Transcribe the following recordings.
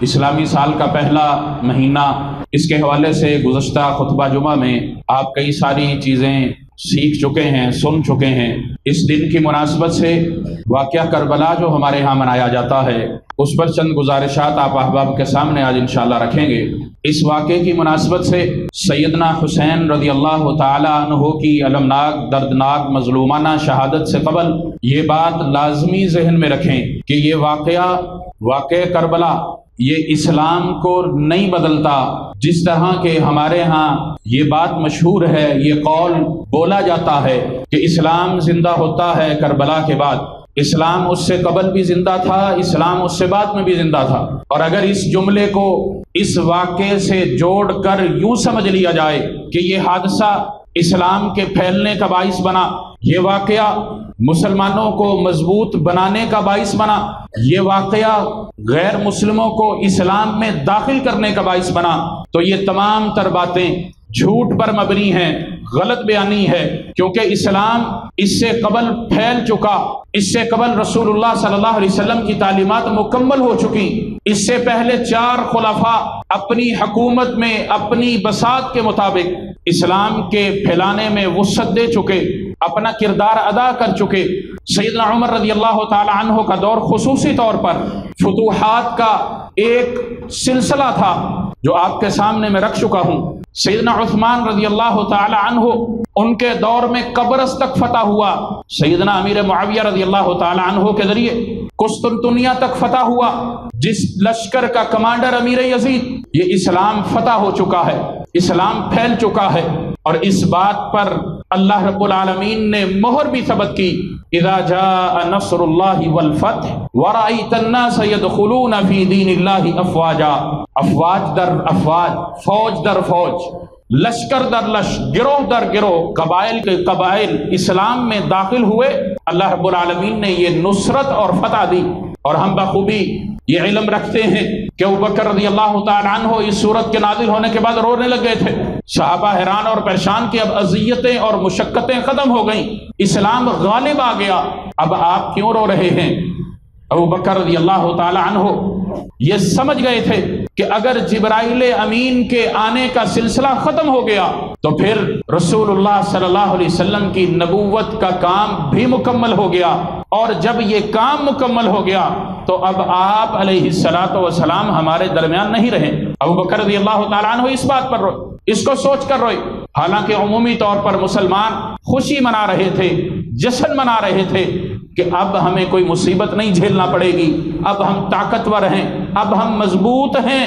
اسلامی سال کا پہلا مہینہ، اس کے حوالے سے گزشتہ خطبہ جمعہ میں آپ کئی ساری چیزیں سیکھ چکے ہیں، سن چکے ہیں۔ اس دن کی مناسبت سے واقعہ کربلا جو ہمارے ہاں منایا جاتا ہے، اس پر چند گزارشات آپ احباب کے سامنے آج انشاءاللہ رکھیں گے۔ اس واقعے کی مناسبت سے سیدنا حسین رضی اللہ تعالی عنہ کی المناک دردناک مظلومانہ شہادت سے قبل یہ بات لازمی ذہن میں رکھیں کہ یہ واقعہ کربلا یہ اسلام کو نہیں بدلتا۔ جس طرح کہ ہمارے ہاں یہ بات مشہور ہے، یہ قول بولا جاتا ہے کہ اسلام زندہ ہوتا ہے کربلا کے بعد، اسلام اس سے قبل بھی زندہ تھا، اسلام اس سے بعد میں بھی زندہ تھا۔ اور اگر اس جملے کو اس واقعے سے جوڑ کر یوں سمجھ لیا جائے کہ یہ حادثہ اسلام کے پھیلنے کا باعث بنا، یہ واقعہ مسلمانوں کو مضبوط بنانے کا باعث بنا، یہ واقعہ غیر مسلموں کو اسلام میں داخل کرنے کا باعث بنا، تو یہ تمام تر باتیں جھوٹ پر مبنی ہیں، غلط بیانی ہے، کیونکہ اسلام اس سے قبل پھیل چکا، اس سے قبل رسول اللہ صلی اللہ علیہ وسلم کی تعلیمات مکمل ہو چکی۔ اس سے پہلے 4 خلفاء اپنی حکومت میں اپنی بساط کے مطابق اسلام کے پھیلانے میں وسعت دے چکے، اپنا کردار ادا کر چکے۔ سیدنا عمر رضی اللہ تعالی عنہ کا دور خصوصی طور پر فتوحات کا ایک سلسلہ تھا جو آپ کے سامنے میں رکھ چکا ہوں۔ سیدنا عثمان رضی اللہ تعالی عنہ ان کے دور میں قبرص تک فتح ہوا، سیدنا امیر معاویہ رضی اللہ تعالی عنہ کے ذریعے قسطنطنیہ تک فتح ہوا، جس لشکر کا کمانڈر امیر یزید، یہ اسلام فتح ہو چکا ہے، اسلام پھیل چکا ہے۔ اور اس بات پر اللہ رب العالمین نے مہر بھی ثبت کی، اذا جاء نصر اللہ والفتح ورأیت الناس يدخلون فی دین اللہ افواجا، افواج در افواج، فوج در فوج، لشکر در لشکر، گروہ در گروہ، قبائل کے قبائل اسلام میں داخل ہوئے۔ اللہ رب العالمین نے یہ نصرت اور فتح دی۔ اور ہم بخوبی یہ علم رکھتے ہیں کہ ابوبکر رضی اللہ تعالی عنہ اس صورت کے نازل ہونے کے بعد رونے لگ گئے تھے، صحابہ حیران اور پریشان کہ اب اذیتیں اور مشقتیں ختم ہو گئیں، اسلام غالب آ گیا، اب آپ کیوں رو رہے ہیں؟ ابوبکر رضی اللہ تعالی عنہ یہ سمجھ گئے تھے کہ اگر جبرائیل امین کے آنے کا سلسلہ ختم ہو گیا تو پھر رسول اللہ صلی اللہ علیہ وسلم کی نبوت کا کام بھی مکمل ہو گیا، اور جب یہ کام مکمل ہو گیا تو اب آپ علیہ الصلوۃ والسلام ہمارے درمیان نہیں رہے۔ ابوبکر رضی اللہ تعالیٰ عنہ اس بات پر روئے، اس کو سوچ کر روئے، حالانکہ عمومی طور پر مسلمان خوشی منا رہے تھے، جشن منا رہے تھے کہ اب ہمیں کوئی مصیبت نہیں جھیلنا پڑے گی، اب ہم طاقتور ہیں، اب ہم مضبوط ہیں،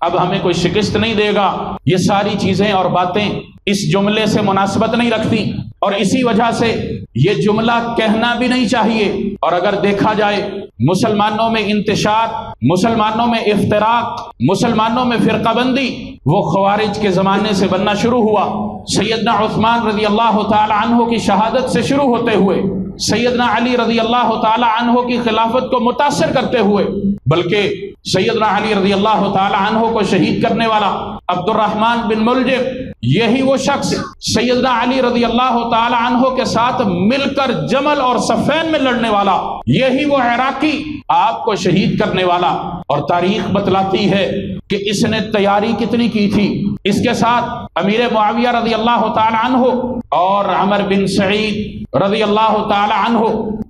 اب ہمیں کوئی شکست نہیں دے گا۔ یہ ساری چیزیں اور باتیں اس جملے سے مناسبت نہیں رکھتی، اور اسی وجہ سے یہ جملہ کہنا بھی نہیں چاہیے۔ اور اگر دیکھا جائے مسلمانوں میں انتشار، مسلمانوں میں افتراق، مسلمانوں میں فرقہ بندی وہ خوارج کے زمانے سے بننا شروع ہوا۔ سیدنا عثمان رضی اللہ تعالی عنہ کی شہادت سے شروع ہوتے ہوئے، سیدنا علی رضی اللہ تعالی عنہ کی خلافت کو متاثر کرتے ہوئے، بلکہ سیدنا علی رضی اللہ تعالی عنہ کو شہید کرنے والا عبد الرحمن بن ملجم، یہی وہ شخص سیدنا علی رضی اللہ تعالی عنہ کے ساتھ مل کر جمل اور صفین میں لڑنے والا، یہی وہ عراقی آپ کو شہید کرنے والا۔ اور تاریخ بتلاتی ہے کہ اس نے تیاری کتنی کی تھی۔ اس کے ساتھ امیر معاویہ رضی اللہ تعالی عنہ اور عمر بن سعید رضی اللہ تعالی عنہ،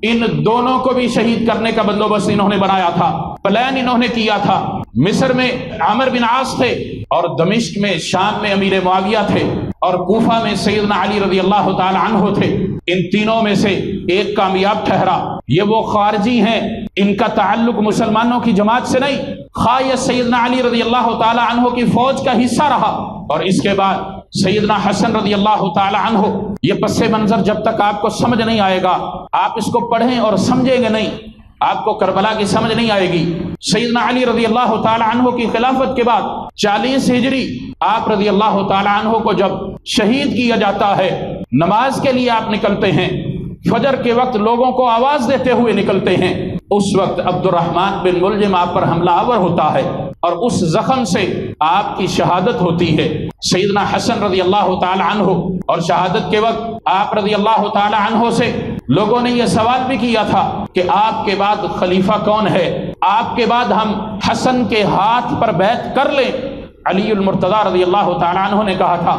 ان دونوں کو بھی شہید کرنے کا بندوبست انہوں نے بنایا تھا، پلان انہوں نے کیا تھا۔ مصر میں عمر بن عاص تھے، اور دمشق میں شام میں امیر معاویہ تھے، اور کوفہ میں سیدنا علی رضی اللہ تعالی عنہ تھے۔ ان تینوں میں سے ایک کامیاب ٹھہرا۔ یہ وہ خارجی ہیں، ان کا تعلق مسلمانوں کی جماعت سے نہیں، خواہ یہ سیدنا علی رضی اللہ تعالی عنہ کی فوج کا حصہ رہا۔ اور اس کے بعد سیدنا حسن رضی اللہ تعالی عنہ، یہ پس منظر جب تک آپ کو سمجھ نہیں آئے گا، آپ اس کو پڑھیں اور سمجھیں گے نہیں، آپ کو کربلا کی سمجھ نہیں آئے گی۔ سیدنا علی رضی اللہ تعالی عنہ کی خلافت کے بعد 40 ہجری آپ رضی اللہ تعالی عنہ کو جب شہید کیا جاتا ہے، نماز کے لیے آپ نکلتے ہیں، فجر کے وقت لوگوں کو آواز دیتے ہوئے نکلتے ہیں، اس وقت عبد الرحمن بن ملجم آپ پر حملہ آور ہوتا ہے، اور اس زخم سے آپ کی شہادت ہوتی ہے۔ سیدنا حسن رضی اللہ تعالی عنہ، اور شہادت کے وقت آپ رضی اللہ تعالی عنہ سے لوگوں نے یہ سوال بھی کیا تھا کہ آپ کے بعد خلیفہ کون ہے؟ آپ کے بعد ہم حسن کے ہاتھ پر بیعت کر لیں؟ علی المرتضیٰ رضی اللہ تعالیٰ عنہ نے کہا تھا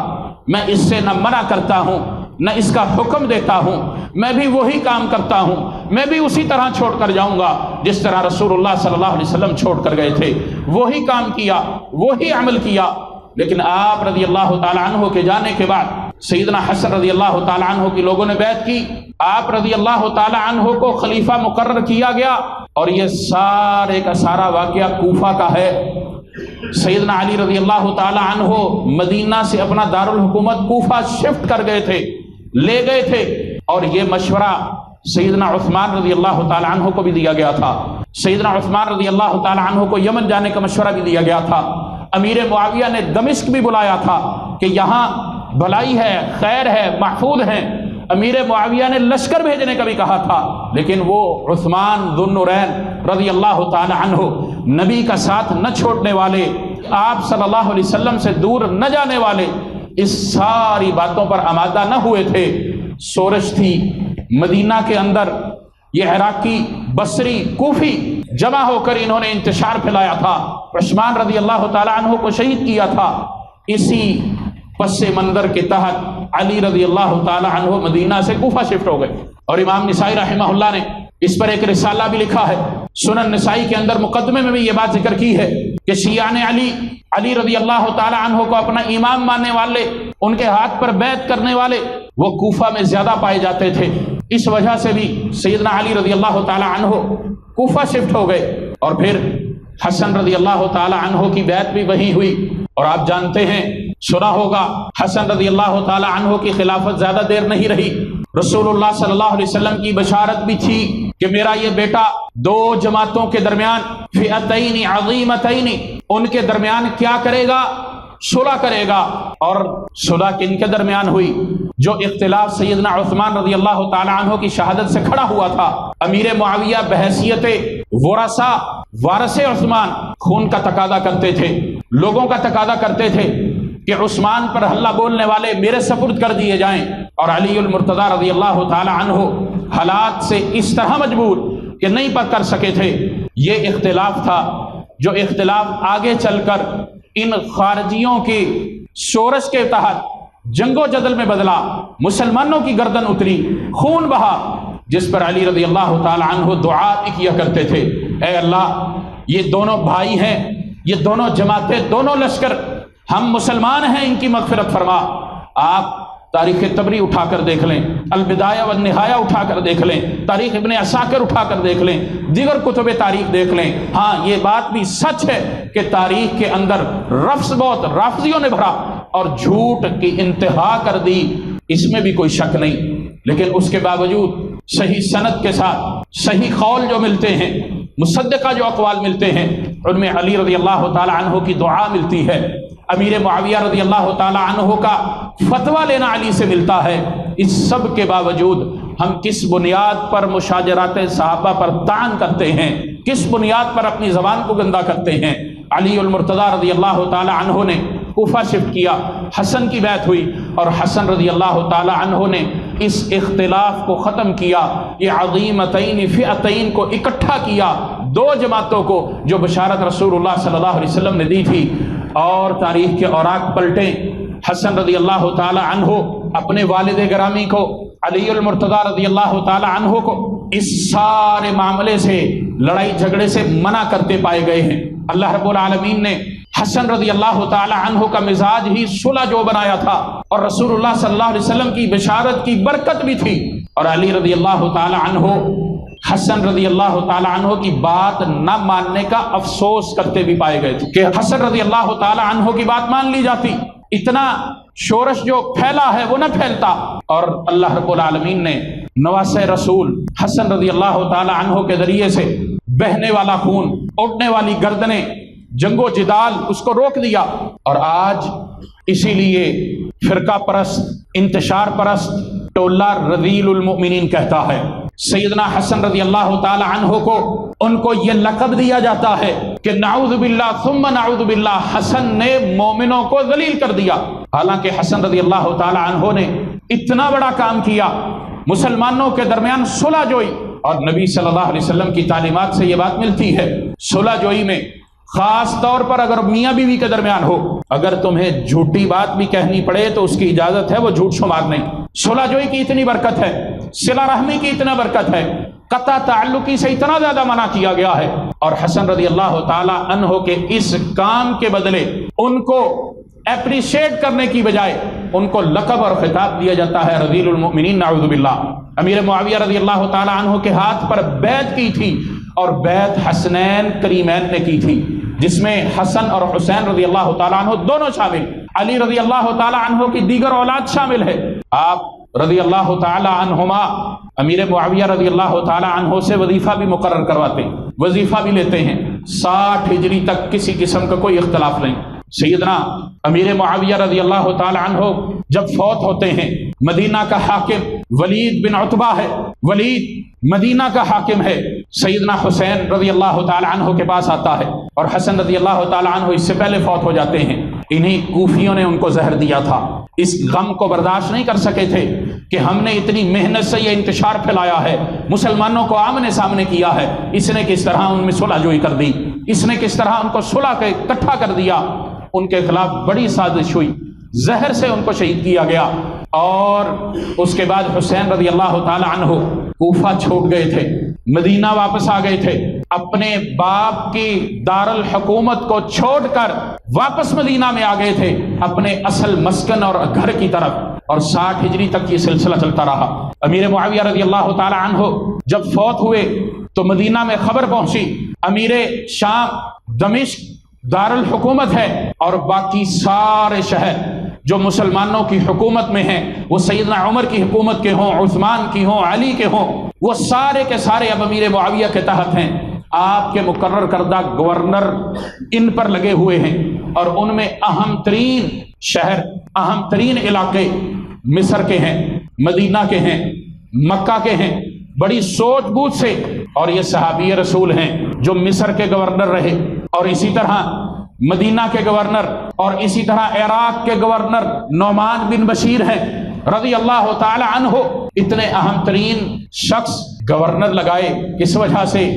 میں اس سے نہ منع کرتا ہوں نہ اس کا حکم دیتا ہوں، میں بھی وہی کام کرتا ہوں، میں بھی اسی طرح چھوڑ کر جاؤں گا جس طرح رسول اللہ صلی اللہ علیہ وسلم چھوڑ کر گئے تھے، وہی کام کیا، وہی عمل کیا۔ لیکن آپ رضی اللہ تعالیٰ عنہ کے جانے کے بعد سیدنا حسن رضی اللہ تعالیٰ عنہ کی لوگوں نے بیعت کی، آپ رضی اللہ تعالیٰ عنہ کو خلیفہ مقرر کیا گیا، اور یہ سارے کا سارا واقعہ کوفہ کا ہے۔ سیدنا علی رضی اللہ تعالیٰ عنہ مدینہ سے اپنا دارالحکومت کوفہ شفٹ کر گئے تھے، لے گئے تھے، اور یہ مشورہ سیدنا عثمان رضی اللہ تعالیٰ عنہ کو بھی دیا گیا تھا۔ سیدنا عثمان رضی اللہ تعالیٰ عنہ کو یمن جانے کا مشورہ بھی دیا گیا تھا۔ امیر معاویہ نے دمشق بھی بلایا تھا کہ یہاں بھلائی ہے، خیر ہے، محفوظ ہیں۔ امیر معاویہ نے لشکر بھیجنے کا بھی کہا تھا، لیکن وہ عثمان ذو النورین رضی اللہ تعالی عنہ، نبی کا ساتھ نہ چھوڑنے والے، آپ صلی اللہ علیہ وسلم سے دور نہ جانے والے، اس ساری باتوں پر آمادہ نہ ہوئے تھے۔ سورج تھی مدینہ کے اندر، یہ عراقی، بصری، کوفی جمع ہو کر انہوں نے انتشار پھیلایا تھا، عثمان رضی اللہ تعالی عنہ کو شہید کیا تھا۔ اسی پس منظر کے تحت علی رضی اللہ تعالی عنہ مدینہ سے کوفہ شفٹ ہو گئے، اور امام نسائی رحمہ اللہ نے اس پر ایک رسالہ بھی لکھا ہے۔ سنن نسائی کے اندر مقدمے میں بھی یہ بات ذکر کی ہے کہ شیعان علی رضی اللہ تعالی عنہ کو اپنا امام ماننے والے، ان کے ہاتھ پر بیعت کرنے والے، وہ کوفہ میں زیادہ پائے جاتے تھے۔ اس وجہ سے بھی سیدنا علی رضی اللہ تعالی عنہ کوفہ شفٹ ہو گئے، اور پھر حسن رضی اللہ تعالی عنہ کی بیعت بھی وہی ہوئی۔ اور آپ جانتے ہیں، سنا ہوگا، حسن رضی اللہ تعالی عنہ کی خلافت زیادہ دیر نہیں رہی۔ رسول اللہ صلی اللہ علیہ وسلم کی بشارت بھی تھی کہ میرا یہ بیٹا دو جماعتوں کے درمیان، فئتین عظیمتین، ان کے درمیان کیا کرے گا؟ صلح کرے گا۔ اور صلح کن کے درمیان ہوئی؟ جو اختلاف سیدنا عثمان رضی اللہ تعالی عنہ کی شہادت سے کھڑا ہوا تھا، امیر معاویہ بحیثیت ورثہ، وارث عثمان، خون کا تقاضا کرتے تھے، لوگوں کا تقاضا کرتے تھے کہ عثمان پر حلہ بولنے والے میرے سپرد کر دیے جائیں، اور علی المرتضیٰ رضی اللہ تعالی عنہ حالات سے اس طرح مجبور کہ نہیں پر کر سکے تھے۔ یہ اختلاف تھا جو اختلاف آگے چل کر ان خارجیوں کی شورش کے تحت جنگ و جدل میں بدلا، مسلمانوں کی گردن اتری، خون بہا، جس پر علی رضی اللہ تعالی عنہ دعا بھی کیا کرتے تھے، اے اللہ یہ دونوں بھائی ہیں، یہ دونوں جماعتیں، دونوں لشکر، ہم مسلمان ہیں، ان کی مغفرت فرما۔ آپ تاریخ طبری اٹھا کر دیکھ لیں، البدایہ والنہایہ اٹھا کر دیکھ لیں، تاریخ ابن عساکر اٹھا کر دیکھ لیں، دیگر کتب تاریخ دیکھ لیں۔ ہاں یہ بات بھی سچ ہے کہ تاریخ کے اندر رفض بہت رافضیوں نے بھرا اور جھوٹ کی انتہا کر دی، اس میں بھی کوئی شک نہیں، لیکن اس کے باوجود صحیح سند کے ساتھ صحیح قول جو ملتے ہیں، مصدقہ جو اقوال ملتے ہیں، ان میں علی رضی اللہ تعالی عنہ کی دعا ملتی ہے، امیر معاویہ رضی اللہ تعالی عنہ کا فتویٰ لینا علی سے ملتا ہے۔ اس سب کے باوجود ہم کس بنیاد پر مشاجرات صحابہ پر طعن کرتے ہیں، کس بنیاد پر اپنی زبان کو گندا کرتے ہیں؟ علی المرتضیٰ رضی اللہ تعالی عنہ نے کوفہ شفٹ کیا، حسن کی بیعت ہوئی، اور حسن رضی اللہ تعالی عنہ نے اس اختلاف کو ختم کیا، یہ عظیمتین فئتین کو اکٹھا کیا، دو جماعتوں کو، جو بشارت رسول اللہ صلی اللہ علیہ وسلم نے دی تھی۔ اور تاریخ کے اوراق پلٹیں، حسن رضی اللہ تعالی عنہ اپنے والد گرامی کو، علی المرتضیٰ رضی اللہ تعالی عنہ کو اس سارے معاملے سے، لڑائی جھگڑے سے منع کرتے پائے گئے ہیں۔ اللہ رب العالمین نے حسن رضی اللہ تعالی عنہ کا مزاج ہی صلح جو بنایا تھا، اور رسول اللہ صلی اللہ علیہ وسلم کی بشارت کی برکت بھی تھی، اور علی رضی اللہ تعالی عنہ حسن رضی اللہ تعالی عنہ کی بات نہ ماننے کا افسوس کرتے بھی پائے گئے تھے کہ حسن رضی اللہ تعالی عنہ کی بات مان لی جاتی، اتنا شورش جو پھیلا ہے وہ نہ پھیلتا۔ اور اللہ رب العالمین نے نواسہ رسول حسن رضی اللہ تعالی عنہ کے ذریعے سے بہنے والا خون، اڑنے والی گردنیں، جنگ و جدال، اس کو روک دیا۔ اور آج اسی لیے فرقہ پرست، انتشار پرست ٹولہ رذیل المؤمنین کہتا ہے سیدنا حسن رضی اللہ تعالی عنہ کو، ان کو یہ لقب دیا جاتا ہے کہ نعوذ باللہ ثم نعوذ باللہ، حسن نے مومنوں کو ذلیل کر دیا۔ حالانکہ حسن رضی اللہ تعالی عنہ نے اتنا بڑا کام کیا، مسلمانوں کے درمیان صلح جوئی، اور نبی صلی اللہ علیہ وسلم کی تعلیمات سے یہ بات ملتی ہے، صلح جوئی میں خاص طور پر اگر میاں بیوی کے درمیان ہو، اگر تمہیں جھوٹی بات بھی کہنی پڑے تو اس کی اجازت ہے، وہ جھوٹ شمار نہیں۔ صلح جوئی کی اتنی برکت ہے، صلہ رحمی کی اتنا برکت ہے، قطع تعلقی سے اتنا زیادہ منع کیا گیا ہے۔ اور حسن رضی اللہ تعالی عنہ کے اس کام کے بدلے ان کو اپریشیٹ کرنے کی بجائے ان کو لقب اور خطاب دیا جاتا ہے رذیل المؤمنین، نعوذ باللہ۔ امیر معاویہ رضی اللہ تعالی عنہ کے ہاتھ پر بیعت کی تھی، اور بیعت حسنین کریمین نے کی تھی، جس میں حسن اور حسین رضی اللہ تعالی عنہ دونوں شامل، علی رضی اللہ تعالی عنہ کی دیگر اولاد شامل ہے۔ آپ رضی اللہ تعالی عنہما امیر معاویہ رضی اللہ تعالی عنہ سے وظیفہ بھی مقرر کرواتے، وظیفہ بھی لیتے ہیں، 60 ہجری تک کسی قسم کا کوئی اختلاف نہیں۔ سیدنا امیر معاویہ رضی اللہ تعالی عنہ جب فوت ہوتے ہیں، مدینہ کا حاکم ولید بن عتبہ ہے، ولید مدینہ کا حاکم ہے، سیدنا حسین رضی اللہ تعالی عنہ کے پاس آتا ہے، اور حسن رضی اللہ تعالی عنہ اس سے پہلے فوت ہو جاتے ہیں۔ انہی کوفیوں نے ان کو زہر دیا تھا، اس غم کو برداشت نہیں کر سکے تھے کہ ہم نے اتنی محنت سے یہ انتشار پھیلایا ہے، مسلمانوں کو آمنے سامنے کیا ہے، اس نے کس طرح ان میں صلح جوئی کر دی، اس نے کس طرح ان کو صلح کے اکٹھا کر دیا۔ ان کے خلاف بڑی سازش ہوئی، زہر سے ان کو شہید کیا گیا، اور اس کے بعد حسین رضی اللہ تعالی عنہ کوفہ چھوڑ گئے تھے، مدینہ واپس آ گئے تھے، اپنے باپ کی دارالحکومت کو چھوڑ کر واپس مدینہ میں آ گئے تھے، اپنے اصل مسکن اور گھر کی طرف، اور 60 ہجری تک یہ سلسلہ چلتا رہا۔ امیر معاویہ رضی اللہ تعالی عنہ جب فوت ہوئے تو مدینہ میں خبر پہنچی، امیر شام دمشق دارالحکومت ہے، اور باقی سارے شہر جو مسلمانوں کی حکومت میں ہیں، وہ سیدنا عمر کی حکومت کے ہوں، عثمان کی ہوں، علی کے ہوں، وہ سارے کے سارے اب امیر معاویہ کے تحت ہیں۔ آپ کے مقرر کردہ گورنر ان پر لگے ہوئے ہیں، اور ان میں اہم ترین شہر، اہم ترین علاقے مصر کے ہیں، مدینہ کے ہیں، مکہ کے ہیں، بڑی سوچ بوجھ سے۔ اور یہ صحابی رسول ہیں جو مصر کے گورنر رہے، اور اسی طرح مدینہ کے گورنر، اور اسی طرح عراق کے گورنر نعمان بن بشیر ہیں رضی اللہ تعالی عنہ۔ اتنے اہم ترین شخص گورنر لگائے، کس وجہ سے؟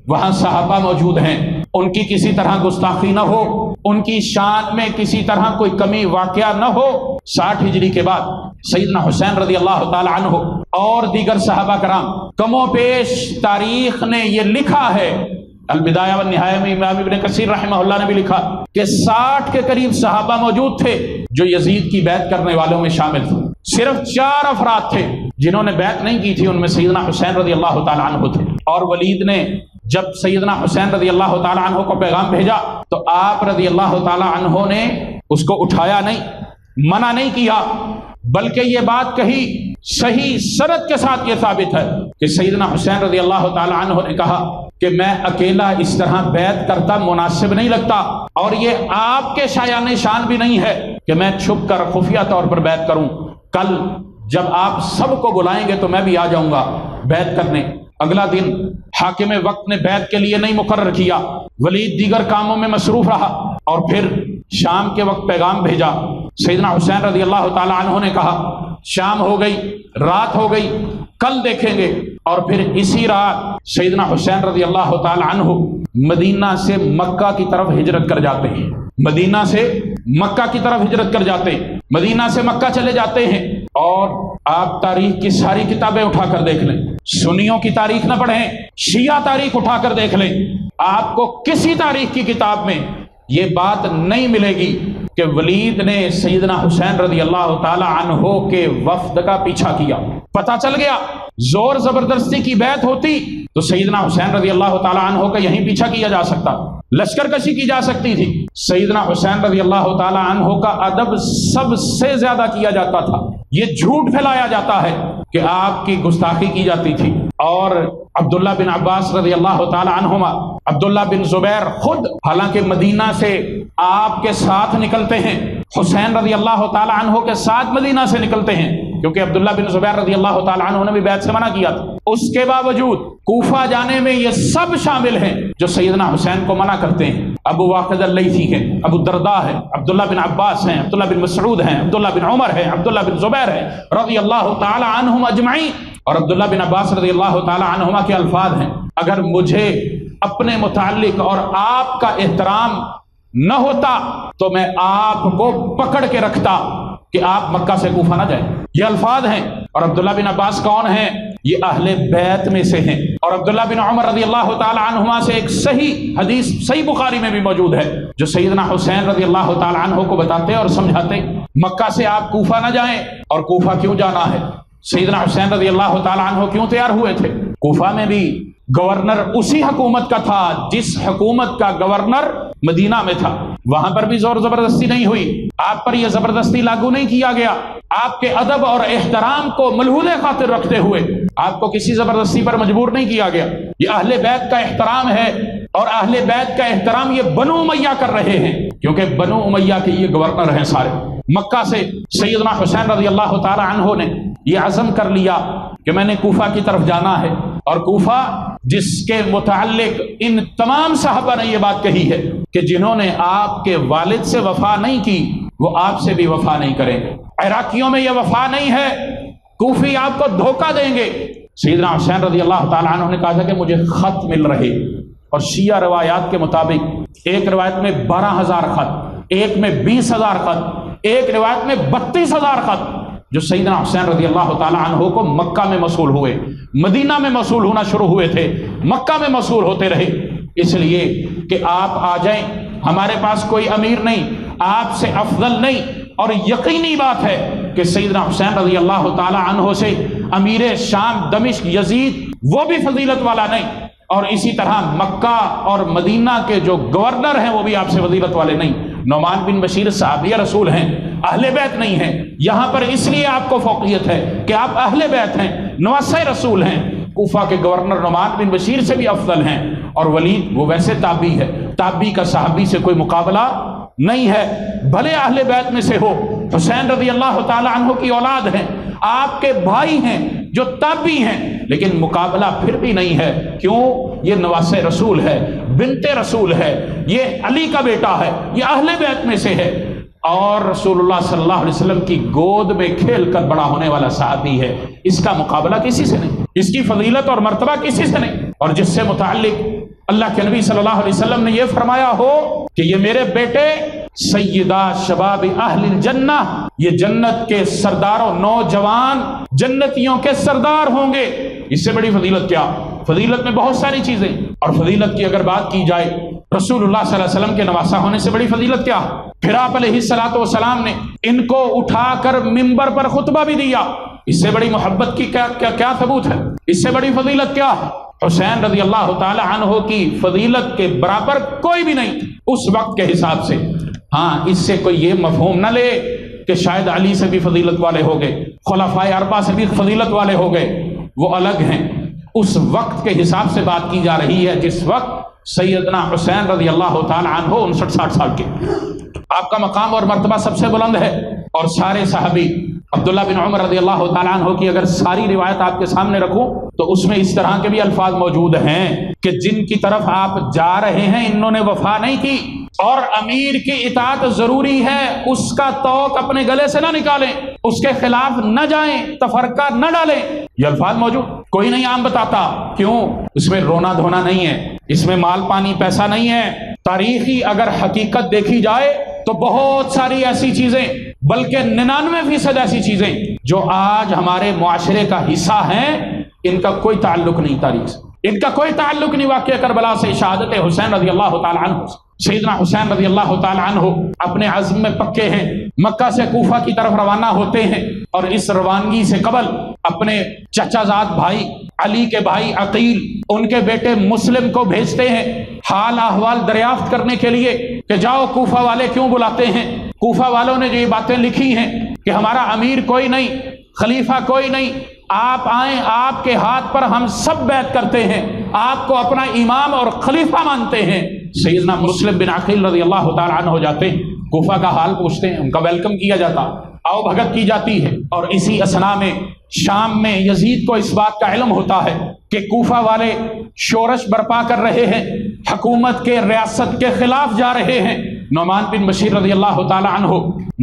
وہاں صحابہ موجود ہیں، ان کی کسی طرح گستاخی نہ ہو، ان کی شان میں کسی طرح کوئی کمی واقعہ نہ ہو۔ 60 ہجری کے بعد سیدنا حسین رضی اللہ تعالی عنہ اور دیگر صحابہ کرام، کم و بیش تاریخ نے یہ لکھا ہے، البدایہ والنہایہ میں امام ابن کثیر رحمہ اللہ نے بھی لکھا کہ 60 کے قریب صحابہ موجود تھے جو یزید کی بیعت کرنے والوں میں شامل تھے۔ صرف 4 افراد تھے جنہوں نے بیعت نہیں کی تھی، ان میں سیدنا حسین رضی اللہ تعالی عنہ تھے۔ اور ولید نے جب سیدنا حسین رضی اللہ تعالی عنہ کو پیغام بھیجا تو آپ رضی اللہ تعالی عنہ نے اس کو اٹھایا نہیں، منع نہیں کیا، بلکہ یہ بات کہی، صحیح سند کے ساتھ یہ ثابت ہے کہ سیدنا حسین رضی اللہ تعالی عنہ نے کہا کہ میں اکیلا اس طرح بیعت کرتا مناسب نہیں لگتا، اور یہ آپ کے شایان شان بھی نہیں ہے کہ میں چھپ کر خفیہ طور پر بیعت کروں۔ کل جب آپ سب کو بلائیں گے تو میں بھی آ جاؤں گا بیعت کرنے۔ اگلا دن حاکم وقت نے بیعت کے لیے نہیں مقرر کیا، ولید دیگر کاموں میں مصروف رہا، اور پھر شام کے وقت پیغام بھیجا۔ سیدنا حسین رضی اللہ تعالی عنہ نے کہا شام ہو گئی، رات ہو گئی، کل دیکھیں گے۔ اور پھر اسی رات سیدنا حسین رضی اللہ تعالی عنہ مدینہ سے مکہ کی طرف ہجرت کر جاتے ہیں، مدینہ سے مکہ کی طرف ہجرت کر جاتے ہیں، مدینہ سے مکہ چلے جاتے ہیں۔ اور آپ تاریخ کی ساری کتابیں اٹھا کر دیکھ لیں، سنیوں کی تاریخ نہ پڑھیں، شیعہ تاریخ اٹھا کر دیکھ لیں، آپ کو کسی تاریخ کی کتاب میں یہ بات نہیں ملے گی کہ ولید نے سیدنا حسین رضی اللہ تعالی عنہ کے وفد کا پیچھا کیا۔ پتہ چل گیا زور زبردستی کی بیعت ہوتی تو سیدنا حسین رضی اللہ تعالی عنہ کا یہیں پیچھا کیا جا سکتا، لشکر کشی کی جا سکتی تھی۔ سیدنا حسین رضی اللہ تعالی عنہ کا ادب سب سے زیادہ کیا جاتا تھا، یہ جھوٹ پھیلایا جاتا ہے کہ آپ کی گستاخی کی جاتی تھی۔ اور عبداللہ بن عباس رضی اللہ تعالی عنہما، عبداللہ بن زبیر خود حالانکہ مدینہ سے آپ کے ساتھ نکلتے ہیں، حسین رضی اللہ تعالی عنہ کے ساتھ مدینہ سے نکلتے ہیں، کیونکہ عبداللہ بن زبیر رضی اللہ تعالی عنہ نے بھی بیعت سے منع کیا تھا۔ اس کے باوجود کوفہ جانے میں یہ سب شامل ہیں جو سیدنا حسین کو منع کرتے ہیں۔ ابو واقد اللیثی ہے، ابو الدرداء ہے، عبداللہ بن عباس ہیں، عبداللہ بن مسعود ہیں، عبداللہ بن عمر ہیں، عبداللہ بن زبیر ہیں رضی اللہ تعالی عنہم اجمعین۔ اور عبداللہ بن عباس رضی اللہ تعالی عنہما کے الفاظ ہیں، اگر مجھے اپنے متعلق اور آپ کا احترام نہ ہوتا تو میں آپ کو پکڑ کے رکھتا کہ آپ مکہ سے کوفہ نہ جائیں۔ یہ الفاظ ہیں۔ اور عبداللہ بن عباس کون ہیں؟ یہ اہل بیت میں سے ہیں۔ اور عبداللہ بن عمر رضی اللہ تعالی عنہما سے ایک صحیح حدیث صحیح بخاری میں بھی موجود ہے، جو سیدنا حسین رضی اللہ تعالی عنہ کو بتاتے اور سمجھاتے مکہ سے آپ کوفہ نہ جائیں۔ اور کوفہ کیوں جانا ہے؟ سیدنا حسین رضی اللہ تعالی عنہ کیوں تیار ہوئے تھے؟ کوفہ میں بھی گورنر اسی حکومت کا تھا جس حکومت کا گورنر مدینہ میں تھا، وہاں پر بھی زور زبردستی نہیں ہوئی، آپ پر یہ زبردستی لاگو نہیں کیا گیا، آپ کے ادب اور احترام کو ملحوظ خاطر رکھتے ہوئے آپ کو کسی زبردستی پر مجبور نہیں کیا گیا۔ یہ اہل بیت کا احترام ہے، اور اہل بیت کا احترام یہ بنو امیہ کر رہے ہیں، کیونکہ بنو امیہ کے یہ گورنر ہیں سارے۔ مکہ سے سیدنا حسین رضی اللہ تعالی عنہ نے یہ عزم کر لیا کہ میں نے کوفہ کی طرف جانا ہے، اور کوفہ جس کے متعلق ان تمام صحابہ نے یہ بات کہی ہے کہ جنہوں نے آپ کے والد سے وفا نہیں کی وہ آپ سے بھی وفا نہیں کریں گے۔ عراقیوں میں یہ وفا نہیں ہے، کوفی آپ کو دھوکہ دیں گے۔ سیدنا حسین رضی اللہ تعالیٰ عنہ نے کہا تھا کہ مجھے خط مل رہے، اور شیعہ روایات کے مطابق ایک روایت میں 12,000 خط، ایک میں 20,000 خط، ایک روایت میں 32,000 خط جو سیدنا حسین رضی اللہ تعالیٰ عنہ کو مکہ میں موصول ہوئے، مدینہ میں موصول ہونا شروع ہوئے تھے، مکہ میں موصول ہوتے رہے، اس لیے کہ آپ آ جائیں، ہمارے پاس کوئی امیر نہیں، آپ سے افضل نہیں۔ اور یقینی بات ہے کہ سیدنا حسین رضی اللہ تعالی عنہ سے امیر شام دمشق یزید وہ بھی فضیلت والا نہیں، اور اسی طرح مکہ اور مدینہ کے جو گورنر ہیں وہ بھی آپ سے فضیلت والے نہیں۔ نعمان بن بشیر صحابی رسول ہیں، اہل بیت نہیں ہیں، یہاں پر اس لیے آپ کو فوقیت ہے کہ آپ اہل بیت ہیں، نواسہ رسول ہیں۔ کوفہ کے گورنر نعمان بن بشیر سے بھی افضل ہیں، اور ولید وہ ویسے تابعی ہے، تابعی کا صحابی سے کوئی مقابلہ نہیں ہے، بھلے اہل بیت میں سے ہو۔ حسین رضی اللہ تعالی عنہ کی اولاد ہیں، آپ کے بھائی ہیں جو تابعی ہیں، لیکن مقابلہ پھر بھی نہیں ہے۔ کیوں؟ یہ نواسہ رسول ہے، بنت رسول ہے، یہ علی کا بیٹا ہے، یہ اہل بیت میں سے ہے، اور رسول اللہ صلی اللہ علیہ وسلم کی گود میں کھیل کر بڑا ہونے والا صحابی ہے۔ اس کا مقابلہ کسی سے نہیں، اس کی فضیلت اور مرتبہ کسی سے نہیں۔ اور جس سے متعلق اللہ کے نبی صلی اللہ علیہ وسلم نے یہ فرمایا ہو کہ یہ میرے بیٹے سیدہ شباب اہل الجنہ، یہ جنت کے سردار و نوجوان جنتیوں کے سردار ہوں گے، اس سے بڑی فضیلت کیا؟ فضیلت میں بہت ساری چیزیں، اور فضیلت کی اگر بات کی جائے رسول اللہ صلی اللہ علیہ وسلم کے نواسہ ہونے سے بڑی فضیلت کیا؟ پھر آپ علیہ الصلوۃ والسلام نے ان کو اٹھا کر منبر پر خطبہ بھی دیا، اس سے بڑی محبت کی کیا ثبوت ہے؟ اس سے بڑی فضیلت کیا ہے؟ حسین رضی اللہ تعالی عنہ کی فضیلت کے برابر کوئی بھی نہیں اس وقت کے حساب سے۔ ہاں، اس سے کوئی یہ مفہوم نہ لے کہ شاید علی سے بھی فضیلت والے ہو گئے، خلفائے اربعہ سے بھی فضیلت والے ہو گئے، وہ الگ ہیں۔ اس وقت کے حساب سے بات کی جا رہی ہے جس وقت سیدنا حسین رضی اللہ تعالی عنہ 59-60 سال کے، آپ کا مقام اور مرتبہ سب سے بلند ہے۔ اور سارے صحابی، عبداللہ بن عمر رضی اللہ تعالیٰ عنہ کی اگر ساری روایت آپ کے سامنے رکھوں تو اس میں اس طرح کے بھی الفاظ موجود ہیں کہ جن کی طرف آپ جا رہے ہیں انہوں نے وفا نہیں کی، اور امیر کی اطاعت ضروری ہے، اس کا توق اپنے گلے سے نہ نکالیں، اس کے خلاف نہ جائیں، تفرقہ نہ ڈالیں۔ یہ الفاظ موجود، کوئی نہیں عام بتاتا، کیوں؟ اس میں رونا دھونا نہیں ہے، اس میں مال پانی پیسہ نہیں ہے۔ تاریخی اگر حقیقت دیکھی جائے تو بہت ساری ایسی چیزیں، بلکہ 99% ایسی چیزیں جو آج ہمارے معاشرے کا حصہ ہیں، ان کا کوئی تعلق نہیں تاریخ سے، ان کا کوئی تعلق نہیں واقعہ کربلا سے، شہادت حسین رضی اللہ تعالی عنہ سے۔ سیدنا حسین رضی اللہ تعالی عنہ اپنے عزم میں پکے ہیں، مکہ سے کوفہ کی طرف روانہ ہوتے ہیں، اور اس روانگی سے قبل اپنے چچا زاد بھائی علی کے بھائی عقیل، ان کے بیٹے مسلم کو بھیجتے ہیں حال احوال دریافت کرنے کے لیے کہ جاؤ کوفہ والے کیوں بلاتے ہیں۔ کوفہ والوں نے جو یہ باتیں لکھی ہیں کہ ہمارا امیر کوئی نہیں، خلیفہ کوئی نہیں، آپ آئیں، آپ کے ہاتھ پر ہم سب بیعت کرتے ہیں، آپ کو اپنا امام اور خلیفہ مانتے ہیں۔ سیدنا مسلم بن عقیل رضی اللہ تعالی عنہ ہو جاتے ہیں، کوفہ کا حال پوچھتے ہیں، ان کا ویلکم کیا جاتا، آؤ بھگت کی جاتی ہے۔ اور اسی اثنا میں شام میں یزید کو اس بات کا علم ہوتا ہے کہ کوفہ والے شورش برپا کر رہے ہیں، حکومت کے ریاست کے خلاف جا رہے ہیں۔ نعمان بن بشیر رضی اللہ تعالی عنہ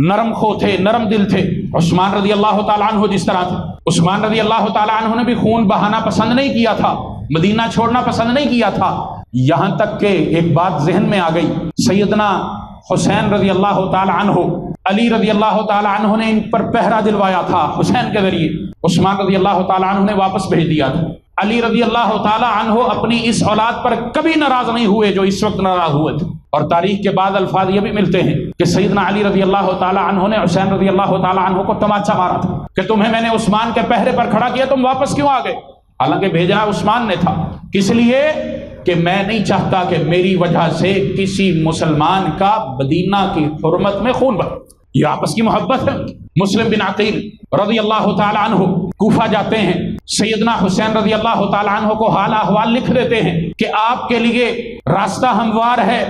نرم خو تھے، نرم دل تھے، عثمان رضی اللہ تعالی عنہ جس طرح تھے، عثمان رضی اللہ تعالیٰ عنہ نے بھی خون بہانا پسند نہیں کیا تھا، مدینہ چھوڑنا پسند نہیں کیا تھا، یہاں تک کہ ایک بات ذہن میں آ گئی، سیدنا حسین رضی اللہ تعالیٰ عنہ، علی رضی اللہ تعالیٰ عنہ نے ان پر پہرا دلوایا تھا حسین کے ذریعے، عثمان رضی اللہ تعالیٰ عنہ نے واپس بھیج دیا تھا۔ علی رضی اللہ تعالیٰ عنہ اپنی اس اولاد پر کبھی ناراض نہیں ہوئے جو اس وقت ناراض ہوئے تھے، اور تاریخ کے بعد الفاظ یہ بھی ملتے ہیں کہ سیدنا علی رضی اللہ تعالیٰ عنہ نے حسین رضی اللہ تعالیٰ عنہ کو تماچا مارا تھا کہ تمہیں میں نے عثمان کے پہرے پر کھڑا کیا، تم واپس کیوں آ گئے؟ حالانکہ بھیجا عثمان نے تھا، کس لیے کہ میں نہیں چاہتا کہ میری وجہ سے کسی مسلمان کا مدینہ کی حرمت میں خون بہے، یہ آپس کی محبت ہے۔ مسلم بن عقیل رضی اللہ تعالیٰ عنہ کوفہ جاتے ہیں، سیدنا حسین رضی اللہ تعالیٰ عنہ کو حال احوال لکھ دیتے ہیں کہ آپ کے لیے راستہ ہموار ہے،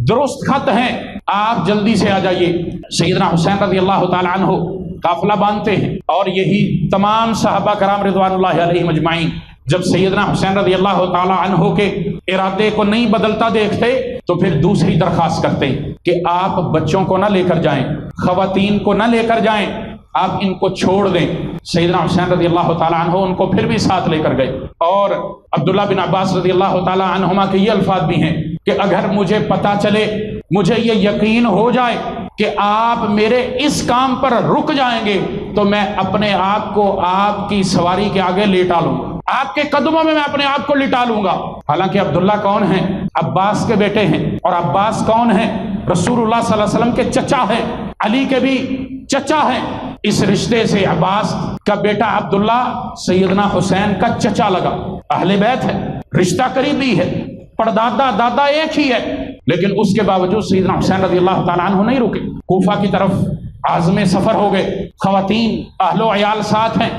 درست خط ہیں، آپ جلدی سے آ جائیے۔ سیدنا حسین رضی اللہ تعالیٰ عنہ قافلہ باندھتے ہیں، اور یہی تمام صحابہ کرام رضوان اللہ علیہم اجمعین جب سیدنا حسین رضی اللہ تعالیٰ عنہ کے ارادے کو نہیں بدلتا دیکھتے تو پھر دوسری درخواست کرتے کہ آپ بچوں کو نہ لے کر جائیں، خواتین کو نہ لے کر جائیں، آپ ان کو چھوڑ دیں۔ سیدنا حسین رضی اللہ تعالیٰ عنہ ان کو پھر بھی ساتھ لے کر گئے، اور عبداللہ بن عباس رضی اللہ تعالیٰ عنہما کے یہ الفاظ بھی ہیں کہ اگر مجھے پتا چلے، مجھے یہ یقین ہو جائے کہ آپ میرے اس کام پر رک جائیں گے تو میں اپنے آپ کو آپ کی سواری کے آگے لیٹا لوں گا، آپ کے قدموں میں اپنے آپ کو لٹا لوں گا۔ حالانکہ عبداللہ کون ہیں؟ عباس کے بیٹے ہیں، اور عباس کون ہیں؟ رسول اللہ صلی اللہ علیہ وسلم کے چچا ہیں، علی کے بھی چچا ہیں۔ اس رشتے سے عباس کا بیٹا عبداللہ سیدنا حسین کا چچا لگا، اہل بیت ہے، رشتہ قریبی ہے، پردادا دادا ایک ہی ہے، لیکن اس کے باوجود سیدنا حسین رضی اللہ تعالیٰ عنہ نہیں رکے، کوفہ کی طرف عازم سفر ہو گئے، خواتین اہل و عیال ساتھ ہیں،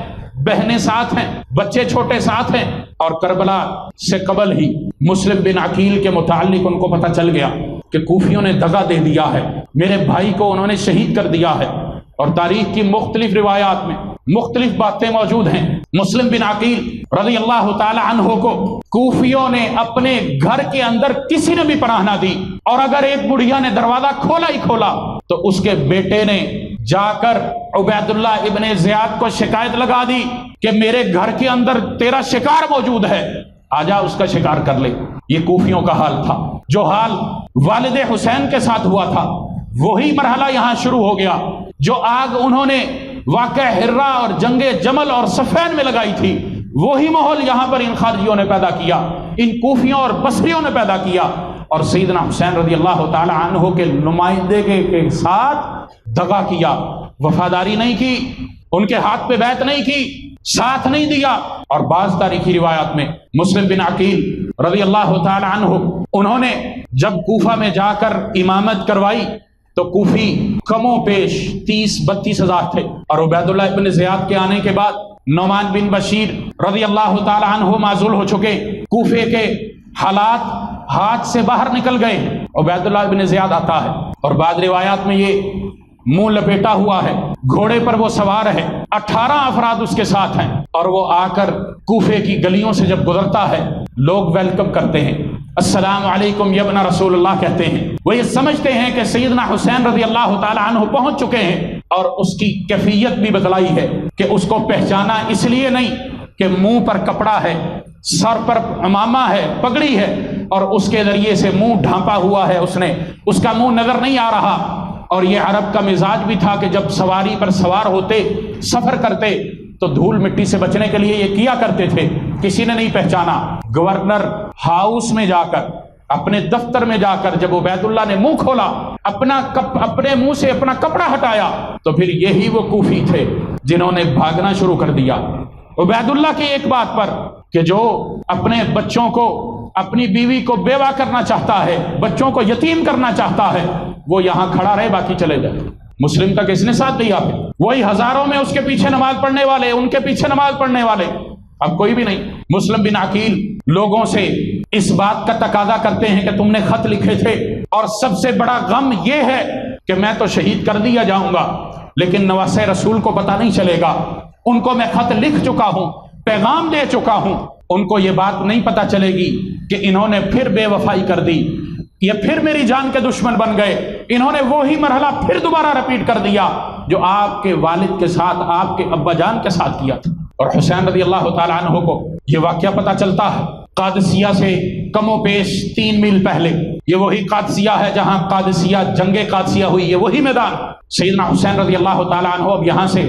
بہنیں ساتھ ہیں، بچے چھوٹے ساتھ ہیں، اور کربلا سے قبل ہی مسلم بن عقیل کے متعلق ان کو پتہ چل گیا کہ کوفیوں نے دغا دے دیا ہے، میرے بھائی کو انہوں نے شہید کر دیا ہے، اور تاریخ کی مختلف روایات میں مختلف باتیں موجود ہیں۔ مسلم بن عقیل رضی اللہ تعالی عنہ کو کوفیوں نے اپنے گھر کے اندر کسی نے بھی پناہ نہ دی، اور اگر ایک بڑھیا نے دروازہ کھولا ہی کھولا تو اس کے بیٹے نے جا کر عبید اللہ ابن زیاد کو شکایت لگا دی کہ میرے گھر کے اندر تیرا شکار موجود ہے، آجا اس کا شکار کر لے۔ یہ کوفیوں کا حال تھا، جو حال والد حسین کے ساتھ ہوا تھا وہی مرحلہ یہاں شروع ہو گیا۔ جو آگ انہوں نے واقعہ ہرہ اور جنگ جمل اور صفین میں لگائی تھی، وہی ماحول یہاں پر ان خارجیوں نے پیدا کیا، ان کوفیوں اور بصریوں نے پیدا کیا، اور سیدنا حسین رضی اللہ تعالی عنہ کے نمائندے کے ساتھ دغا کیا، وفاداری نہیں کی، ان کے ہاتھ پہ بیعت نہیں کی، ساتھ نہیں دیا۔ اور بعض تاریخی روایات میں مسلم بن عقیل رضی اللہ تعالی عنہ انہوں نے جب کوفہ میں جا کر امامت کروائی تو کوفی کم و بیش 30-32 ہزار تھے، اور عبید اللہ ابن زیاد کے آنے کے بعد نعمان بن بشیر رضی اللہ تعالی عنہ معزول ہو چکے، کوفے کے حالات ہاتھ سے باہر نکل گئے، عبید اللہ ابن زیاد آتا ہے، اور بعض روایات میں یہ منہ لپیٹا ہوا ہے، گھوڑے پر وہ سوار ہے، 18 افراد اس کے ساتھ ہیں، اور وہ آ کر کوفے کی گلیوں سے جب گزرتا ہے لوگ ویلکم کرتے ہیں، السلام علیکم یا ابن رسول اللہ کہتے ہیں۔ وہ یہ سمجھتے ہیں کہ سیدنا حسین رضی اللہ تعالی عنہ پہنچ چکے ہیں، اور اس کی کیفیت بھی بتلائی ہے کہ اس کو پہچانا اس لیے نہیں کہ منہ پر کپڑا ہے، سر پر عمامہ ہے، پگڑی ہے، اور اس کے ذریعے سے منہ ڈھانپا ہوا ہے، اس کا منہ نظر نہیں آ رہا۔ اور یہ عرب کا مزاج بھی تھا کہ جب سواری پر سوار ہوتے، سفر کرتے، تو دھول مٹی سے بچنے کے لیے یہ کیا کرتے تھے، کسی نے نہیں پہچانا۔ گورنر ہاؤس میں جا کر، اپنے دفتر میں جا کر جب عبید اللہ نے منہ کھولا، اپنے منہ سے اپنا کپڑا ہٹایا، تو پھر یہی وہ کوفی تھے جنہوں نے بھاگنا شروع کر دیا عبید اللہ کی ایک بات پر کہ جو اپنے بچوں کو، اپنی بیوی کو بیوہ کرنا چاہتا ہے، بچوں کو یتیم کرنا چاہتا ہے، وہ یہاں کھڑا رہے، باقی چلے جائے۔ مسلم تک اس نے ساتھ دیا، پھر وہی ہزاروں میں اس کے پیچھے نماز پڑھنے والے، ان کے پیچھے نماز پڑھنے والے، اب کوئی بھی نہیں۔ مسلم بن عقیل لوگوں سے اس بات کا تقاضا کرتے ہیں کہ تم نے خط لکھے تھے، اور سب سے بڑا غم یہ ہے کہ میں تو شہید کر دیا جاؤں گا، لیکن نواسہ رسول کو پتہ نہیں چلے گا، ان کو میں خط لکھ چکا ہوں، پیغام دے چکا ہوں، ان کو یہ بات نہیں پتہ چلے گی کہ انہوں نے پھر بے وفائی کر دی، یہ پھر میری جان کے دشمن بن گئے، انہوں نے وہی مرحلہ پھر دوبارہ رپیٹ کر دیا جو آپ کے والد کے ساتھ، آپ کے ابا جان کے ساتھ کیا تھا۔ اور حسین رضی اللہ تعالیٰ عنہ کو یہ واقعہ پتہ چلتا ہے قادسیہ سے کم و بیش 3 میل پہلے۔ یہ وہی قادسیہ ہے جہاں قادسیہ جنگ قادسیہ ہوئی، یہ وہی میدان۔ سیدنا حسین رضی اللہ تعالیٰ عنہ اب یہاں سے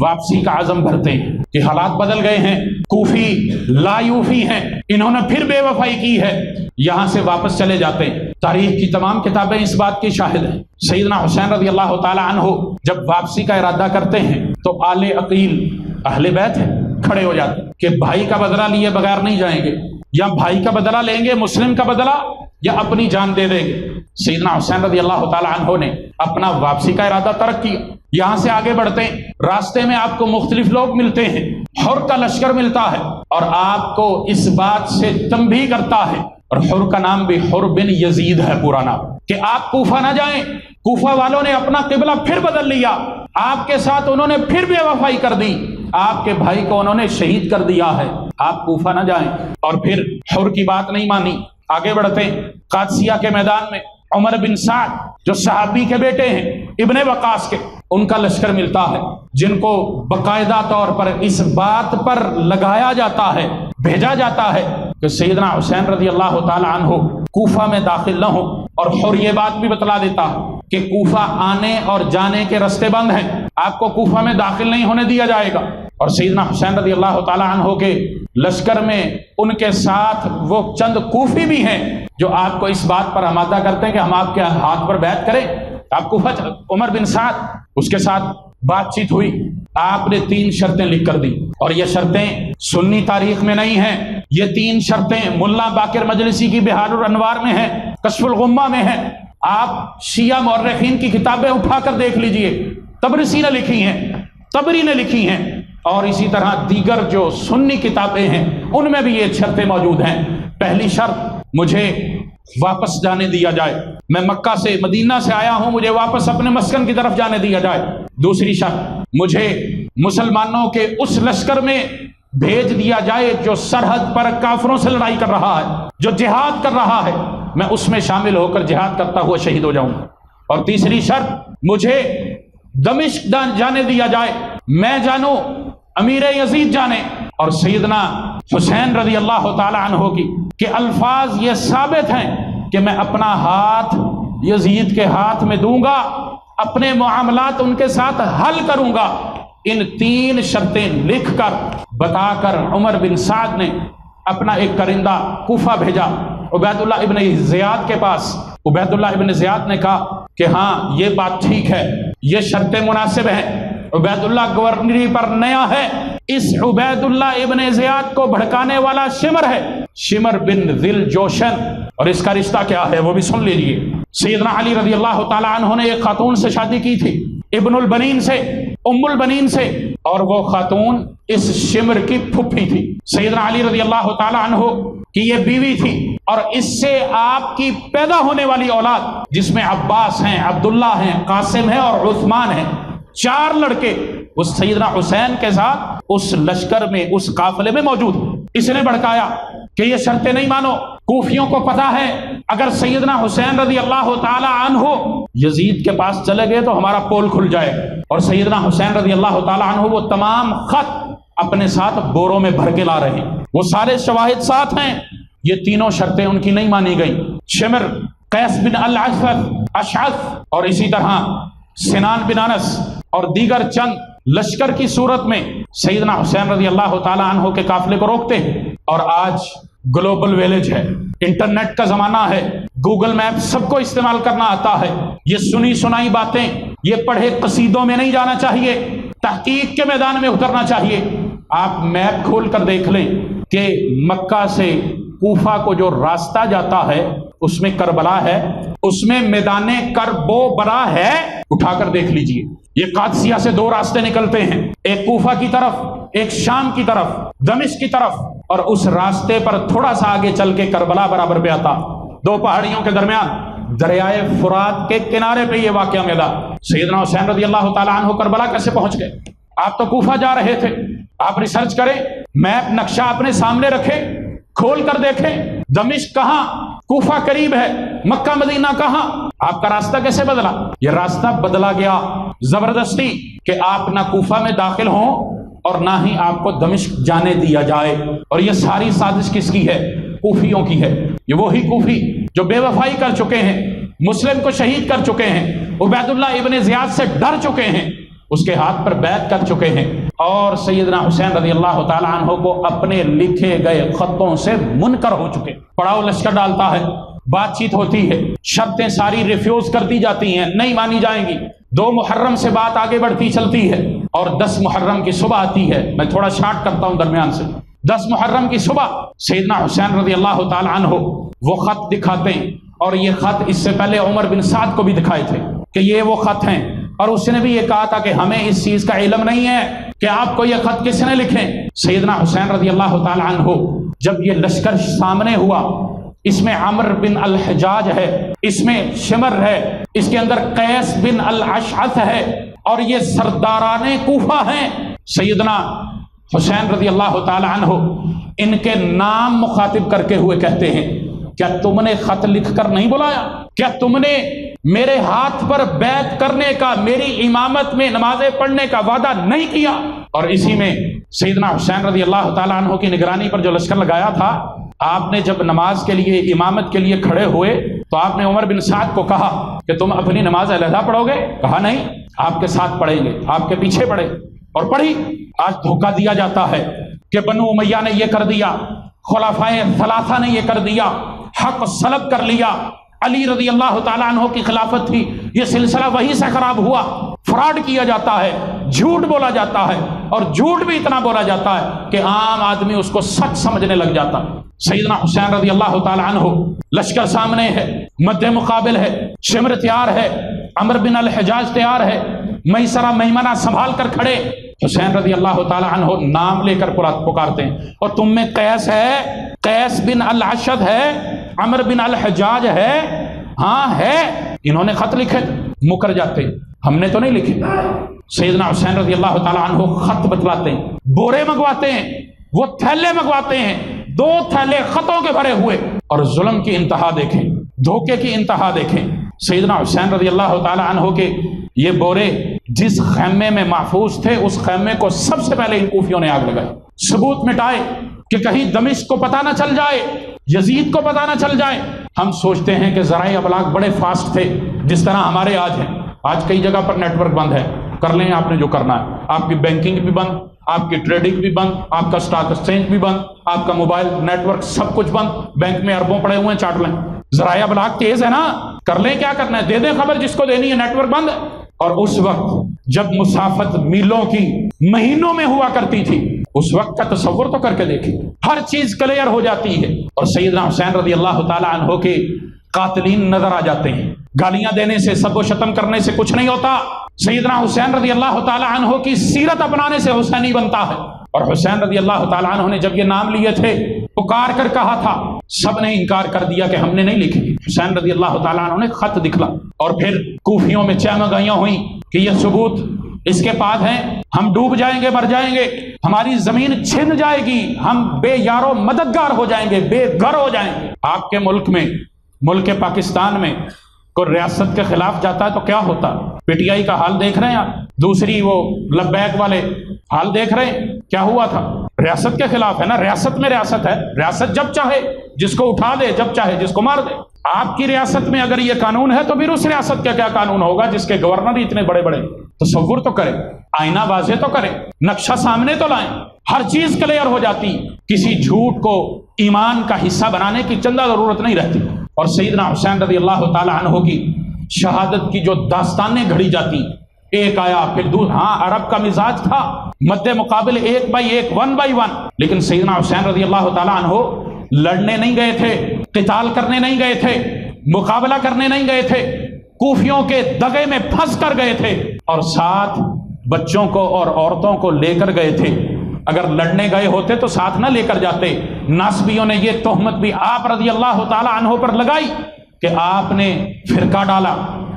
واپسی کا عزم بھرتے ہیں کہ حالات بدل گئے ہیں، کوفی لا یوفی ہیں، انہوں نے پھر بے وفائی کی ہے، یہاں سے واپس چلے جاتے ہیں۔ تاریخ کی تمام کتابیں اس بات کی شاہد ہیں۔ سیدنا حسین رضی اللہ تعالیٰ عنہ جب واپسی کا ارادہ کرتے ہیں تو آل عقیل اہل بیت ہے کھڑے ہو جاتے ہیں کہ بھائی کا بدلہ لیے بغیر نہیں جائیں گے، یا بھائی کا بدلہ لیں گے، مسلم کا بدلہ، یا اپنی جان دے دیں گے۔ سیدنا حسین رضی اللہ تعالیٰ عنہ نے اپنا واپسی کا ارادہ ترک کیا۔ یہاں سے آگے بڑھتے ہیں، راستے میں آپ کو مختلف لوگ ملتے ہیں، حر کا لشکر ملتا ہے اور آپ کو اس بات سے تنبیہ کرتا ہے، اور حر کا نام بھی حر بن یزید ہے پورا نام، کہ آپ کوفہ نہ جائیں۔ کوفہ والوں نے اپنا قبلہ پھر بدل لیا، آپ کے ساتھ انہوں نے پھر بے وفائی کر دی، آپ کے بھائی کو انہوں نے شہید کر دیا ہے، آپ کوفہ نہ جائیں۔ اور پھر حر کی بات نہیں مانی، آگے بڑھتے ہیں، قادسیہ کے میدان میں عمر بن سعد جو صحابی کے بیٹے ہیں ابن وقاص کے، ان کا لشکر ملتا ہے، جن کو باقاعدہ طور پر اس بات پر لگایا جاتا ہے، بھیجا جاتا ہے کہ سیدنا حسین رضی اللہ تعالی عنہ کوفہ میں داخل نہ ہو۔ اور حر یہ بات بھی بتلا دیتا کہ کوفہ آنے اور جانے کے راستے بند ہیں، آپ کو کوفہ میں داخل نہیں ہونے دیا جائے گا۔ اور سیدنا حسین رضی اللہ تعالی عنہ کے لشکر میں ان کے ساتھ وہ چند کوفی بھی ہیں جو آپ کو اس بات پر آمادہ کرتے ہیں کہ ہم آپ کے ہاتھ پر بیعت کریں، آپ کوفہ۔ عمر بن سعد اس کے ساتھ بات چیت ہوئی، آپ نے 3 شرطیں لکھ کر دی، اور یہ شرطیں سنی تاریخ میں نہیں ہیں، یہ 3 شرطیں ملا باقر مجلسی کی بہار الانوار میں ہیں، کشف الغمہ میں ہیں، آپ شیعہ مورخین کی کتابیں اٹھا کر دیکھ لیجئے، طبرسی نے لکھی ہیں، طبری نے لکھی ہیں، اور اسی طرح دیگر جو سنی کتابیں ہیں ان میں بھی یہ شرطیں موجود ہیں۔ پہلی شرط، مجھے واپس جانے دیا جائے، میں مکہ سے مدینہ سے آیا ہوں، مجھے واپس اپنے مسکن کی طرف جانے دیا جائے۔ دوسری شرط، مجھے مسلمانوں کے اس لشکر میں بھیج دیا جائے جو سرحد پر کافروں سے لڑائی کر رہا ہے، جو جہاد کر رہا ہے، میں اس میں شامل ہو کر جہاد کرتا ہوا شہید ہو جاؤں۔ اور تیسری شرط، مجھے دمشق جانے دیا جائے، میں جانوں، امیر یزید جانے، اور سیدنا حسین رضی اللہ تعالی عنہ کی کہ الفاظ یہ ثابت ہیں کہ میں اپنا ہاتھ یزید کے ہاتھ میں دوں گا، اپنے معاملات ان کے ساتھ حل کروں گا۔ ان 3 شرطیں لکھ کر بتا کر عمر بن سعد نے اپنا ایک کرندہ کوفہ بھیجا عبید اللہ ابن زیاد کے پاس۔ عبید اللہ ابن زیاد نے کہا کہ ہاں یہ بات ٹھیک ہے، یہ شرطیں مناسب ہیں۔ عبید اللہ گورنری پر نیا ہے، اس عبید اللہ ابن زیاد کو بھڑکانے والا شمر ہے، شمر بن ذل جوشن، اور اس کا رشتہ کیا ہے وہ بھی سن لیجئے۔ سیدنا علی رضی اللہ تعالی عنہ نے ایک خاتون سے شادی کی تھی، ابن البنین سے، ام البنین سے، اور وہ خاتون اس شمر کی پھپھی تھی۔ سیدنا علی رضی اللہ تعالی عنہ کی یہ بیوی تھی، اور اس سے آپ کی پیدا ہونے والی اولاد جس میں عباس ہیں، عبداللہ ہیں، قاسم ہیں اور عثمان ہیں، 4 لڑکے اس سیدنا حسین کے ساتھ اس لشکر میں، اس قافلے میں موجود۔ اس نے بھڑکایا کہ یہ شرطیں نہیں مانو، کوفیوں کو پتا ہے اگر سیدنا حسین رضی اللہ تعالی عنہ یزید کے پاس چلے گئے تو ہمارا پول کھل جائے، اور سیدنا حسین رضی اللہ تعالی عنہ وہ تمام خط اپنے ساتھ بوروں میں بھر کے لا رہے ہیں، وہ سارے شواہد ساتھ ہیں۔ یہ 3 شرطیں ان کی نہیں مانی گئی۔ شمر، قیس بن اشعث، اور اسی طرح سنان بن انس اور دیگر چند لشکر کی صورت میں سیدنا حسین رضی اللہ تعالی عنہ کے قافلے کو روکتے ہیں۔ اور آج گلوبل ویلیج ہے، انٹرنیٹ کا زمانہ ہے، گوگل میپ سب کو استعمال کرنا آتا ہے، یہ سنی سنائی باتیں، یہ پڑھے قصیدوں میں نہیں جانا چاہیے، تحقیق کے میدان میں اترنا چاہیے۔ آپ میپ کھول کر دیکھ لیں کہ مکہ سے کوفہ کو جو راستہ جاتا ہے اس میں کربلا ہے، اس میں میدان کربو برا ہے، اٹھا کر دیکھ لیجئے۔ یہ قادسیہ سے 2 راستے نکلتے ہیں، ایک کوفہ کی طرف، ایک شام کی طرف، دمشق کی طرف، اور اس راستے پر تھوڑا سا آگے چل کے کربلا برابر پہ آتا، 2 پہاڑیوں کے درمیان دریائے فرات کے کنارے پہ یہ واقعہ ملا۔ سیدنا حسین رضی اللہ تعالیٰ عنہ کربلا کیسے پہنچ گئے؟ آپ تو کوفہ جا رہے تھے، آپ ریسرچ کریں، میپ نقشہ اپنے سامنے رکھیں، کھول کر دیکھیں دمشق کہاں، کوفہ قریب ہے، مکہ مدینہ کہاں، آپ کا راستہ کیسے بدلا؟ یہ راستہ بدلا گیا زبردستی کہ آپ نہ کوفہ میں داخل ہوں اور نہ ہی آپ کو دمشق جانے دیا جائے۔ اور یہ ساری سازش کس کی ہے؟ کوفیوں کی ہے۔ یہ وہی کوفی جو بے وفائی کر چکے ہیں، مسلم کو شہید کر چکے ہیں، عبید اللہ ابن زیاد سے ڈر چکے ہیں، اس کے ہاتھ پر بیعت کر چکے ہیں، اور سیدنا حسین رضی اللہ تعالی عنہ کو اپنے لکھے گئے خطوں سے منکر ہو چکے۔ پڑاؤ لشکر ڈالتا ہے، بات چیت ہوتی ہے، شرطیں ساری ریفیوز کر دی جاتی ہیں، نہیں مانی جائیں گی۔ 2 محرم سے بات آگے بڑھتی چلتی ہے، اور 10 محرم کی صبح آتی ہے۔ میں تھوڑا شارٹ کرتا ہوں درمیان سے۔ 10 محرم کی صبح سیدنا حسین رضی اللہ تعالی عنہ وہ خط دکھاتے ہیں، اور یہ خط اس سے پہلے عمر بن سعد کو بھی دکھائے تھے کہ یہ وہ خط ہیں، اور اس نے بھی یہ کہا تھا کہ ہمیں اس چیز کا علم نہیں ہے کہ آپ کو یہ خط کس نے لکھے۔ سیدنا حسین رضی اللہ تعالی عنہ جب یہ لشکر سامنے ہوا، اس میں عمر بن الحجاج ہے، اس میں شمر ہے، اس کے اندر قیس بن الاشعث ہے، اور یہ سرداران کوفہ ہیں۔ سیدنا حسین رضی اللہ تعالی عنہ ان کے نام مخاطب کر کے ہوئے کہتے ہیں، کیا تم نے خط لکھ کر نہیں بلایا؟ کیا تم نے میرے ہاتھ پر بیعت کرنے کا، میری امامت میں نمازیں پڑھنے کا وعدہ نہیں کیا؟ اور اسی میں سیدنا حسین رضی اللہ تعالیٰ عنہ کی نگرانی پر جو لشکر لگایا تھا، آپ نے جب نماز کے لیے، امامت کے لیے کھڑے ہوئے تو آپ نے عمر بن سعد کو کہا کہ تم اپنی نماز علیحدہ پڑھو گے؟ کہا نہیں، آپ کے ساتھ پڑھیں گے، آپ کے پیچھے پڑھے، اور پڑھی۔ آج دھوکہ دیا جاتا ہے کہ بنو امیہ نے یہ کر دیا، خلفائے ثلاثہ نے یہ کر دیا، حق سلب کر لیا، علی رضی اللہ تعالیٰ عنہ کی خلافت تھی، یہ سلسلہ وہی سے خراب ہوا۔ فراڈ کیا جاتا ہے، جھوٹ بولا جاتا ہے، اور جھوٹ بھی اتنا بولا جاتا ہے کہ عام آدمی اس کو سچ سمجھنے لگ جاتا ہے۔ سیدنا حسین رضی اللہ تعالیٰ عنہ، لشکر سامنے ہے، مد مقابل ہے، شمر تیار ہے، عمر بن الحجاج تیار ہے، میسرہ میمنہ سنبھال کر کھڑے۔ حسین رضی اللہ تعالیٰ عنہ نام لے کر پکارتے ہیں، اور تم میں قیس ہے، قیس بن الاشعث ہے، عمر بن الحجاج ہے، ہاں ہے، انہوں نے خط لکھے۔ مکر جاتے، ہم نے تو نہیں لکھے۔ سیدنا حسین رضی اللہ تعالیٰ عنہ خط بتلاتے ہیں، بورے منگواتے ہیں، وہ تھیلے منگواتے ہیں، 2 تھیلے خطوں کے بھرے ہوئے، اور ظلم کی انتہا دیکھیں، دھوکے کی انتہا دیکھیں۔ سیدنا حسین رضی اللہ تعالیٰ عنہ کے یہ بورے جس خیمے میں محفوظ تھے، اس خیمے کو سب سے پہلے ان کوفیوں نے آگ لگائی، ثبوت مٹائے کہ کہیں دمشق کو پتہ نہ چل جائے، یزید کو پتہ نہ چل جائے۔ ہم سوچتے ہیں کہ ذرائع ابلاغ بڑے فاسٹ تھے، جس طرح ہمارے آج ہیں۔ آج کئی جگہ پر نیٹ ورک بند ہے، کر لیں آپ نے جو کرنا ہے، آپ کی بینکنگ بھی بند، آپ کی ٹریڈنگ بھی بند، آپ کا اسٹاک ایکسچینج بھی بند، آپ کا موبائل نیٹ ورک سب کچھ بند، بینک میں اربوں پڑے ہوئے ہیں، چاٹ لیں۔ ذرائع ابلاغ تیز ہے نا، کر لیں، کیا کرنا ہے، دے دیں خبر جس کو دینی ہے، نیٹ ورک بند ہے۔ اور اس وقت جب مسافت میلوں کی مہینوں میں ہوا کرتی تھی، اس وقت کا تصور تو کر کے دیکھیں، ہر چیز کلیئر ہو جاتی ہے، اور سیدنا حسین رضی اللہ تعالی عنہ کے قاتلین نظر آ جاتے ہیں۔ گالیاں دینے سے، سب و شتم کرنے سے کچھ نہیں ہوتا۔ سیدنا حسین رضی اللہ تعالی عنہ کی سیرت اپنانے سے حسینی بنتا ہے۔ اور حسین رضی اللہ تعالی عنہ نے جب یہ نام لیے تھے، پکار کر کہا تھا، سب نے انکار کر دیا کہ ہم نے نہیں لکھے۔ حسین رضی اللہ تعالی عنہ نے خط دکھلا، اور پھر کوفیوں میں چہمگائیاں ہوئیں کہ یہ ثبوت اس کے پاس ہیں، ہم ڈوب جائیں گے، مر جائیں گے، ہماری زمین چھن جائے گی، ہم بے یارو مددگار ہو جائیں گے، بے گھر ہو جائیں گے۔ آپ کے ملک میں، ملک پاکستان میں کوئی ریاست کے خلاف جاتا ہے تو کیا ہوتا؟ پی ٹی آئی کا حال دیکھ رہے ہیں آپ، دوسری وہ لبیک والے حال دیکھ رہے ہیں، کیا ہوا تھا؟ ریاست کے خلاف ہے نا، ریاست میں ریاست ہے، ریاست جب چاہے جس کو اٹھا دے، جب چاہے جس کو مار دے۔ آپ کی ریاست میں اگر یہ قانون ہے تو پھر اس ریاست کا کیا قانون ہوگا جس کے گورنر اتنے بڑے بڑے؟ تصور تو کریں، آئینہ واضح تو کریں، نقشہ سامنے تو لائیں، ہر چیز کلیئر ہو جاتی، کسی جھوٹ کو ایمان کا حصہ بنانے کی چندہ ضرورت نہیں رہتی۔ اور سیدنا حسین رضی اللہ تعالی عنہ کی شہادت کی جو داستانیں گھڑی جاتی، ایک آیا پھر ہاں، عرب کا مزاج تھا، مد مقابل 1 بائی 1، 1 بائی 1، لیکن سیدنا حسین رضی اللہ تعالی عنہ لڑنے نہیں گئے تھے، قتال کرنے نہیں گئے تھے، مقابلہ کرنے نہیں گئے تھے، کوفیوں کے دغے میں پھنس کر گئے تھے، اور ساتھ بچوں کو اور عورتوں کو لے کر گئے تھے۔ اگر لڑنے گئے ہوتے تو ساتھ نہ لے کر جاتے۔ ناصبیوں نے یہ تہمت بھی آپ رضی اللہ تعالی عنہ پر لگائی کہ آپ نے فرقہ ڈالا،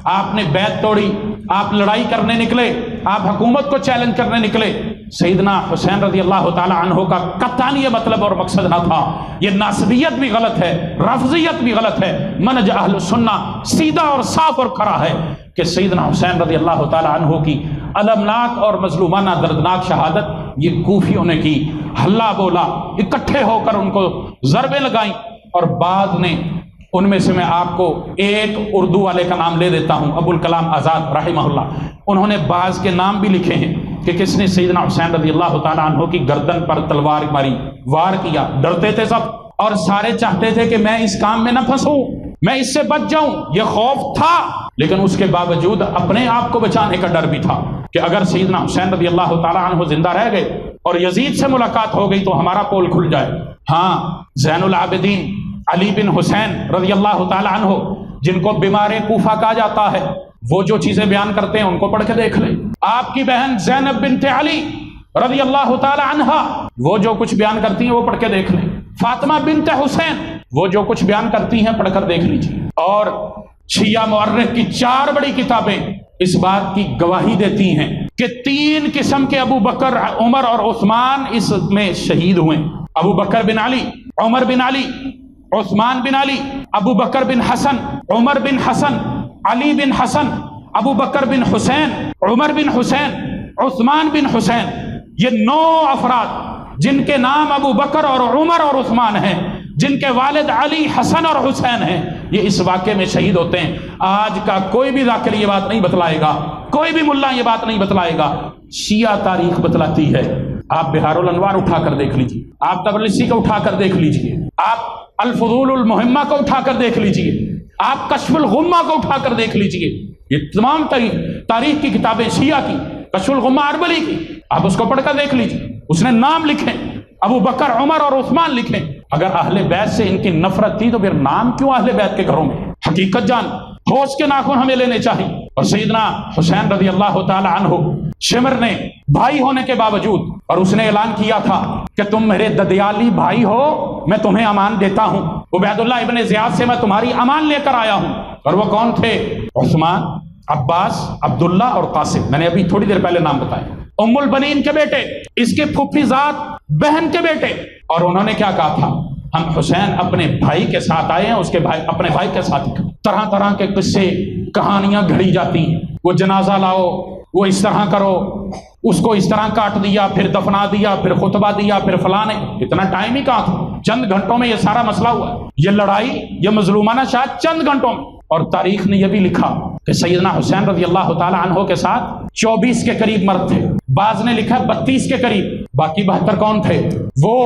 آپ نے بیعت توڑی، آپ لڑائی کرنے نکلے، آپ حکومت کو چیلنج کرنے نکلے۔ سیدنا حسین رضی اللہ تعالی عنہ کا قطعاً یہ مطلب اور مقصد نہ تھا۔ یہ ناصبیت بھی غلط ہے، رفضیت بھی غلط ہے، منہج اہل سنہ سیدھا اور صاف اور کھرا ہے کہ سیدنا حسین رضی اللہ تعالی عنہ کی المناک اور مظلومانہ دردناک شہادت یہ کوفیوں نے کی، ہلا بولا، اکٹھے ہو کر ان کو ضربیں لگائیں، اور بعد نے ان میں سے میں آپ کو ایک اردو والے کا نام لے دیتا ہوں، ابو الکلام آزاد رحمہ اللہ، انہوں نے بعض کے نام بھی لکھے ہیں کہ کس نے سیدنا حسین رضی اللہ تعالیٰ عنہ کی گردن پر تلوار ماری، وار کیا، ڈرتے تھے سب، اور سارے چاہتے تھے کہ میں اس کام میں نہ پھنسوں، میں اس سے بچ جاؤں، یہ خوف تھا، لیکن اس کے باوجود اپنے آپ کو بچانے کا ڈر بھی تھا کہ اگر سیدنا حسین رضی اللہ تعالیٰ عنہ زندہ رہ گئے اور یزید سے ملاقات ہو گئی تو ہمارا پول کھل جائے۔ ہاں، زین العابدین علی بن حسین رضی اللہ تعالیٰ عنہ، جن کو بیمار کوفہ کہا جاتا ہے، وہ جو چیزیں بیان کرتے ہیں ان کو پڑھ کے دیکھ لیں۔ آپ کی بہن زینب بنت علی رضی اللہ تعالیٰ عنہ، وہ جو کچھ بیان کرتی ہیں وہ پڑھ کے دیکھ لیں۔ فاطمہ بنت حسین، وہ جو کچھ بیان کرتی ہیں پڑھ کر دیکھ لیجیے۔ اور شیعہ مورخ کی 4 بڑی کتابیں اس بات کی گواہی دیتی ہیں کہ 3 قسم کے ابو بکر، عمر اور عثمان اس میں شہید ہوئے۔ ابو بکر بن علی، عمر بن علی، عثمان بن علی، ابو بکر بن حسن، عمر بن حسن، علی بن حسن، ابو بکر بن حسین، عمر بن حسین، عثمان بن حسین، یہ 9 افراد جن کے نام ابو بکر اور عمر اور عثمان ہیں، جن کے والد علی، حسن اور حسین ہیں، یہ اس واقعے میں شہید ہوتے ہیں۔ آج کا کوئی بھی ذاکر یہ بات نہیں بتلائے گا، کوئی بھی ملا یہ بات نہیں بتلائے گا، شیعہ تاریخ بتلاتی ہے۔ آپ بہار الانوار اٹھا کر دیکھ لیجیے، آپ تبرسی کو اٹھا کر دیکھ لیجیے، آپ الفضول المہمہ کو اٹھا کر دیکھ لیجیے، آپ کشف الغمہ کو اٹھا کر دیکھ لیجیے، یہ تمام تاریخ کی کتابیں شیعہ کی، کشف الغمہ اربلی کی، آپ اس کو پڑھ کر دیکھ لیجیے، اس نے نام لکھے، ابو بکر، عمر اور عثمان لکھے۔ اگر اہل بیت سے ان کی نفرت تھی تو پھر نام کیوں اہل بیت کے گھروں میں؟ حقیقت جان، ہوش کے ناخن ہمیں لینے چاہیے۔ اور سیدنا حسین رضی اللہ تعالی عنہ، شمر نے بھائی ہونے کے باوجود، اور اس نے اعلان کیا تھا کہ تم میرے ددیالی بھائی ہو، میں تمہیں امان دیتا ہوں، عبید اللہ ابن زیاد سے میں تمہاری امان لے کر آیا ہوں۔ اور وہ کون تھے؟ عثمان، عباس، عبداللہ اور قاسم، میں نے ابھی تھوڑی دیر پہلے نام بتائے، ام البنین کے بیٹے، اس کے پھوپھی ذات بہن کے بیٹے۔ اور انہوں نے کیا کہا تھا؟ ہم حسین اپنے بھائی کے ساتھ آئے ہیں، اس کے بھائی اپنے بھائی کے ساتھ۔ طرح طرح کے قصے، کہانیاں گھڑی جاتی ہیں، وہ جنازہ لاؤ، وہ اس طرح کرو، اس کو اس طرح کاٹ دیا، پھر دفنا دیا، پھر خطبہ دیا، پھر فلانے۔ اتنا ٹائم ہی کہاں تھا؟ چند گھنٹوں میں یہ سارا مسئلہ ہوا۔ یہ لڑائی، یہ مظلومانہ شاید چند گھنٹوں میں۔ اور تاریخ نے یہ بھی لکھا کہ سیدنا حسین رضی اللہ تعالی عنہ کے ساتھ 24 کے قریب مرد تھے، بعض نے لکھا 32 کے قریب، باقی 72 کون تھے؟ وہ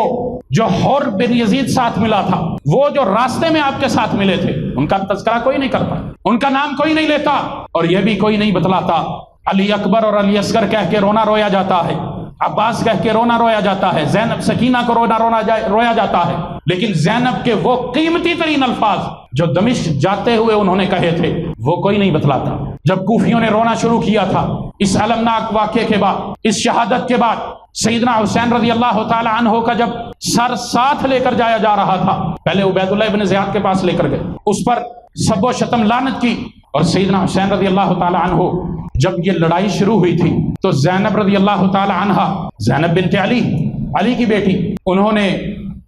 جو حر بن یزید ساتھ ملا تھا، وہ جو راستے میں آپ کے ساتھ ملے تھے، ان کا تذکرہ کوئی نہیں کرتا، ان کا نام کوئی نہیں لیتا، اور یہ بھی کوئی نہیں بتلاتا۔ علی اکبر اور علی اصغر کہہ کے رونا رویا جاتا ہے، عباس کہہ کے رونا رویا جاتا ہے، زینب سکینہ کو رویا جاتا ہے، لیکن زینب کے وہ قیمتی ترین الفاظ جو دمشق جاتے ہوئے انہوں نے کہے تھے وہ کوئی نہیں بتلاتا۔ جب کوفیوں نے رونا شروع کیا تھا اس المناک واقعے کے بعد، اس شہادت کے بعد، سیدنا حسین رضی اللہ تعالی عنہ کا جب سر ساتھ لے کر جایا جا رہا تھا، پہلے عبید اللہ ابن زیاد کے پاس لے کر گئے، اس پر سب و شتم لعنت کی، اور سیدنا حسین رضی اللہ تعالی عنہ جب یہ لڑائی شروع ہوئی تھی تو زینب رضی اللہ تعالی عنہ، زینب بنت علی، علی کی بیٹی، انہوں نے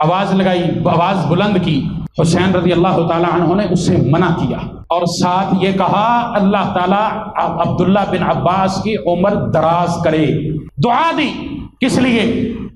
آواز لگائی، آواز بلند کی، حسین رضی اللہ تعالی عنہ نے اس سے منع کیا، اور ساتھ یہ کہا اللہ تعالیٰ عبداللہ بن عباس کی عمر دراز کرے، دعا دی۔ کس لیے؟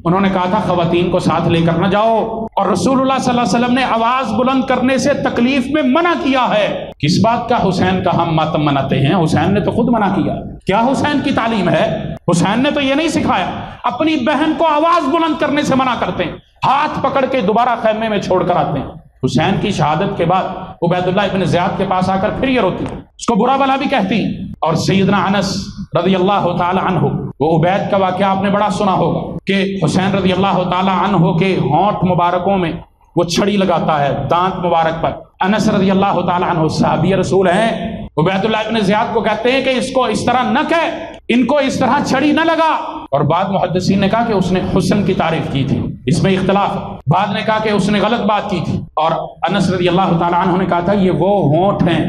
انہوں نے کہا تھا خواتین کو ساتھ لے کر نہ جاؤ، اور رسول اللہ صلی اللہ علیہ وسلم نے آواز بلند کرنے سے تکلیف میں منع کیا ہے۔ کس بات کا حسین کا ہم ماتم مناتے ہیں؟ حسین نے تو خود منع کیا۔ کیا حسین کی تعلیم ہے؟ حسین نے تو یہ نہیں سکھایا، اپنی بہن کو آواز بلند کرنے سے منع کرتے ہیں، ہاتھ پکڑ کے دوبارہ خیمے میں چھوڑ کر آتے ہیں۔ حسین کی شہادت کے بعد عبید اللہ ابن زیاد کے پاس آ کر پھر یہ روتی، اس کو برا بلا بھی کہتی۔ اور سیدنا انس رضی اللہ تعالی عنہ، وہ عبید کا واقعہ آپ نے بڑا سنا ہوگا کہ حسین رضی اللہ تعالی عنہ کے ہونٹ مبارکوں میں وہ چھڑی لگاتا ہے، دانت مبارک پر۔ انس رضی اللہ تعالی عنہ صحابی رسول ہیں، عبید اللہ ابن زیاد کو کہتے ہیں کہ اس کو اس طرح نہ کہہ، ان کو اس طرح چھڑی نہ لگا۔ اور بعد محدثین نے کہا کہ اس نے حسن کی تعریف کی تھی، اس میں اختلاف۔ بعد نے کہا کہ اس نے غلط بات کی تھی، اور انس رضی اللہ تعالی عنہ نے کہا تھا یہ وہ ہونٹ ہیں